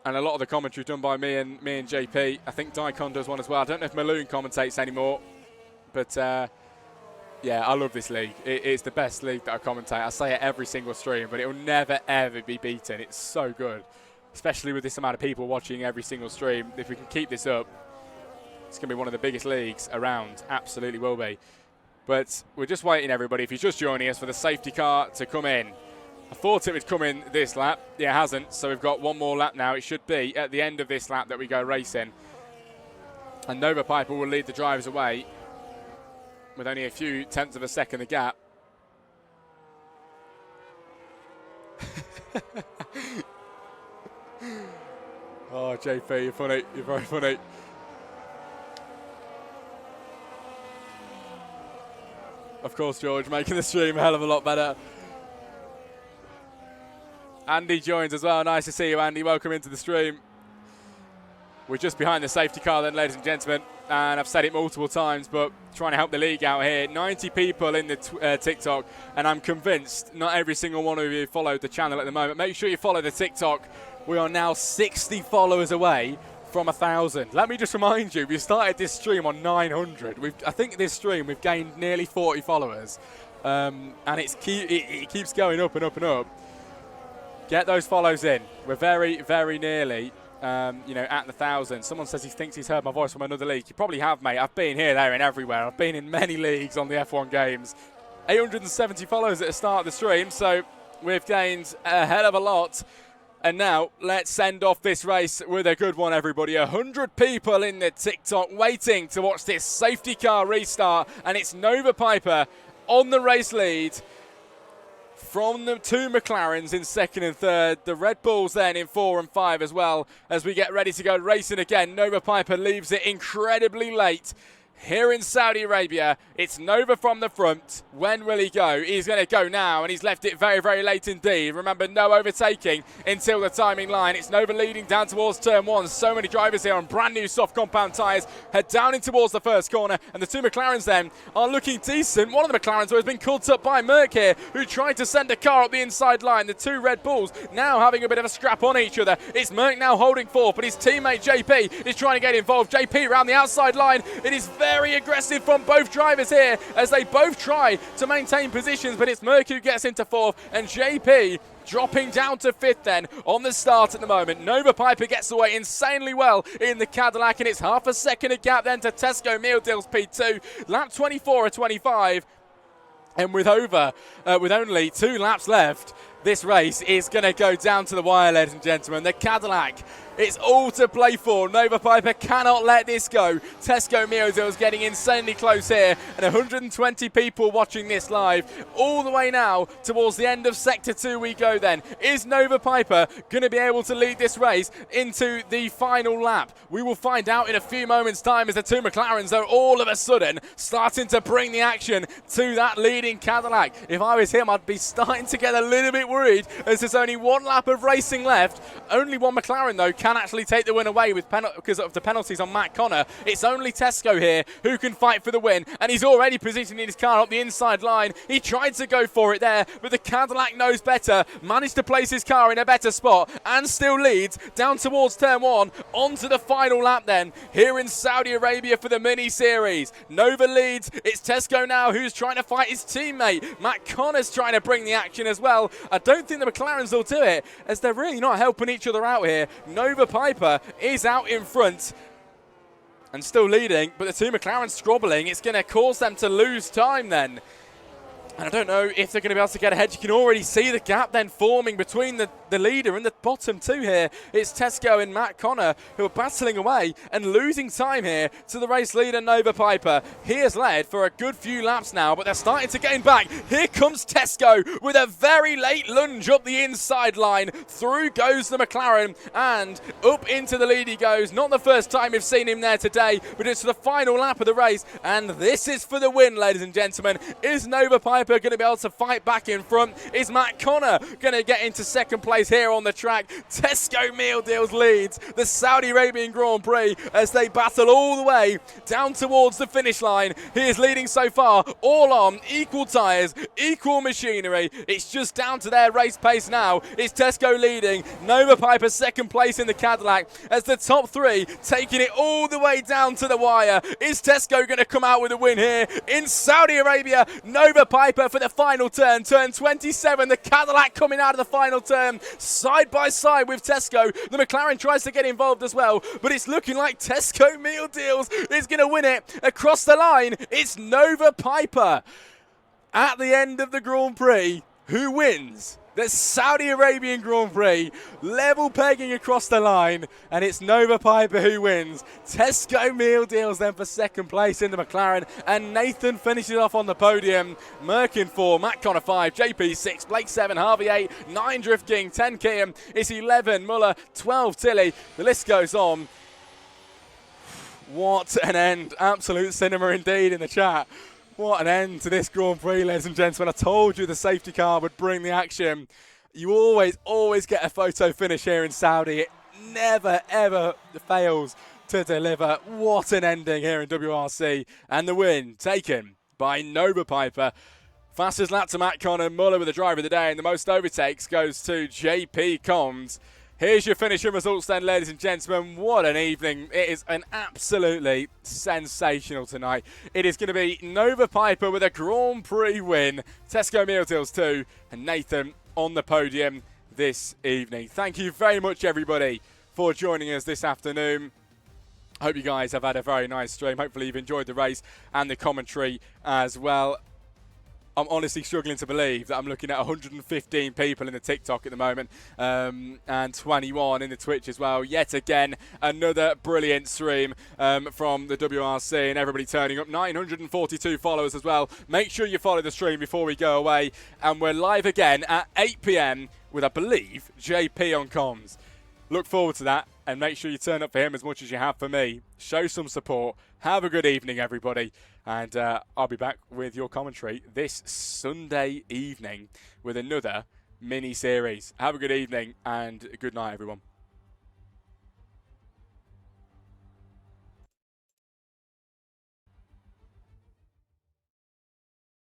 And a lot of the commentary done by me and JP. I think Daikon does one as well. I don't know if Maloon commentates anymore. But, yeah, I love this league. It's the best league that I commentate. I say it every single stream, but it will never, ever be beaten. It's so good. Especially with this amount of people watching every single stream. If we can keep this up, it's going to be one of the biggest leagues around. Absolutely will be. But we're just waiting, everybody, if you're just joining us, for the safety car to come in. I thought it would come in this lap. Yeah, it hasn't. So we've got one more lap now. It should be at the end of this lap that we go racing. And Nova Piper will lead the drivers away with only a few tenths of a second the gap. Oh, JP, you're funny. You're very funny. Of course, George, making the stream a hell of a lot better. Andy joins as well. Nice to see you, Andy. Welcome into the stream. We're just behind the safety car then, ladies and gentlemen. And I've said it multiple times, but trying to help the league out here. 90 people in the TikTok, and I'm convinced not every single one of you followed the channel at the moment. Make sure you follow the TikTok. We are now 60 followers away from 1,000. Let me just remind you, we started this stream on 900. I think this stream we've gained nearly 40 followers, and it keeps going up and up and up. Get those follows in. We're very, very nearly, at the 1,000. Someone says he thinks he's heard my voice from another league. You probably have, mate. I've been here, there, and everywhere. I've been in many leagues on the F1 games. 870 followers at the start of the stream, so we've gained a hell of a lot. And now, let's send off this race with a good one, everybody. 100 people in the TikTok waiting to watch this safety car restart. And it's Nova Piper on the race lead from the two McLarens in second and third. The Red Bulls then in 4 and 5 as well as we get ready to go racing again. Nova Piper leaves it incredibly late. Here in Saudi Arabia, it's Nova from the front. When will he go? He's going to go now, and he's left it very, very late indeed. Remember, no overtaking until the timing line. It's Nova leading down towards turn 1. So many drivers here on brand new soft compound tyres. Head down in towards the first corner, and the two McLarens then are looking decent. One of the McLarens has been caught up by Merck here, who tried to send a car up the inside line. The two Red Bulls now having a bit of a scrap on each other. It's Merck now holding forth, but his teammate JP is trying to get involved. JP around the outside line. It is very aggressive from both drivers here as they both try to maintain positions, but it's Merck who gets into 4th, and JP dropping down to 5th then on the start at the moment. Nova Piper gets away insanely well in the Cadillac, and it's half a second of gap then to Tesco Mealdil's P2. Lap 24 or 25, and with only 2 laps left, this race is going to go down to the wire, ladies and gentlemen. The Cadillac, it's all to play for. Nova Piper cannot let this go. Tesco Mealdil's getting insanely close here, and 120 people watching this live. All the way now towards the end of Sector 2 we go then. Is Nova Piper going to be able to lead this race into the final lap? We will find out in a few moments' time as the two McLarens are all of a sudden starting to bring the action to that leading Cadillac. If I was him, I'd be starting to get a little bit worried as there's only 1 lap of racing left. Only one McLaren, though, can actually take the win away because of the penalties on Matt Connor. It's only Tesco here who can fight for the win, and he's already positioning his car up the inside line. He tried to go for it there, but the Cadillac knows better, managed to place his car in a better spot, and still leads down towards turn 1, onto the final lap then, here in Saudi Arabia for the mini-series. Nova leads. It's Tesco now who's trying to fight his teammate. Matt Connor's trying to bring the action as well. I don't think the McLarens will do it, as they're really not helping each other out here. Nova Piper is out in front and still leading, but the two McLarens scrobbling. It's going to cause them to lose time then. And I don't know if they're going to be able to get ahead. You can already see the gap then forming between the leader and the bottom two here. It's Tesco and Matt Connor who are battling away and losing time here to the race leader, Nova Piper. He has led for a good few laps now, but they're starting to gain back. Here comes Tesco with a very late lunge up the inside line. Through goes the McLaren and up into the lead he goes. Not the first time we've seen him there today, but it's the final lap of the race. And this is for the win, ladies and gentlemen. Is Nova Piper going to be able to fight back in front? Is Matt Connor going to get into second place here on the track? Tesco Meal Deals leads the Saudi Arabian Grand Prix as they battle all the way down towards the finish line. He is leading so far, all on equal tyres, equal machinery. It's just down to their race pace now. It's Tesco leading, Nova Piper second place in the Cadillac as the top three taking it all the way down to the wire. Is Tesco going to come out with a win here in Saudi Arabia? Nova Piper for the final turn, turn 27. The Cadillac coming out of the final turn, side by side with Tesco. The McLaren tries to get involved as well, but it's looking like Tesco Meal Deals is going to win it across the line. It's Nova Piper at the end of the Grand Prix. Who wins the Saudi Arabian Grand Prix? Level pegging across the line, and it's Nova Piper who wins. Tesco Meal Deals then for second place in the McLaren, and Nathan finishes off on the podium. Merkin 4, Matt Connor 5, JP 6, Blake 7, Harvey 8, 9 Drift King, 10 Kiam, it's 11 Muller, 12 Tilly. The list goes on. What an end. Absolute cinema indeed in the chat. What an end to this Grand Prix, ladies and gentlemen. I told you the safety car would bring the action. You always get a photo finish here in Saudi. It never, ever fails to deliver. What an ending here in WRC. And the win taken by Nova Piper. Fastest lap to Matt Connor. Muller with the driver of the day. And the most overtakes goes to JP Combs. Here's your finishing results then, ladies and gentlemen. What an evening. It is an absolutely sensational tonight. It is going to be Nova Piper with a Grand Prix win, Tesco Meal Deals 2, and Nathan on the podium this evening. Thank you very much, everybody, for joining us this afternoon. I hope you guys have had a very nice stream. Hopefully you've enjoyed the race and the commentary as well. I'm honestly struggling to believe that I'm looking at 115 people in the TikTok at the moment and 21 in the Twitch as well. Yet again, another brilliant stream from the WRC and everybody turning up. 942 followers as well. Make sure you follow the stream before we go away. And we're live again at 8 p.m. with, I believe, JP on comms. Look forward to that and make sure you turn up for him as much as you have for me. Show some support. Have a good evening, everybody. And I'll be back with your commentary this Sunday evening with another mini-series. Have a good evening and good night, everyone.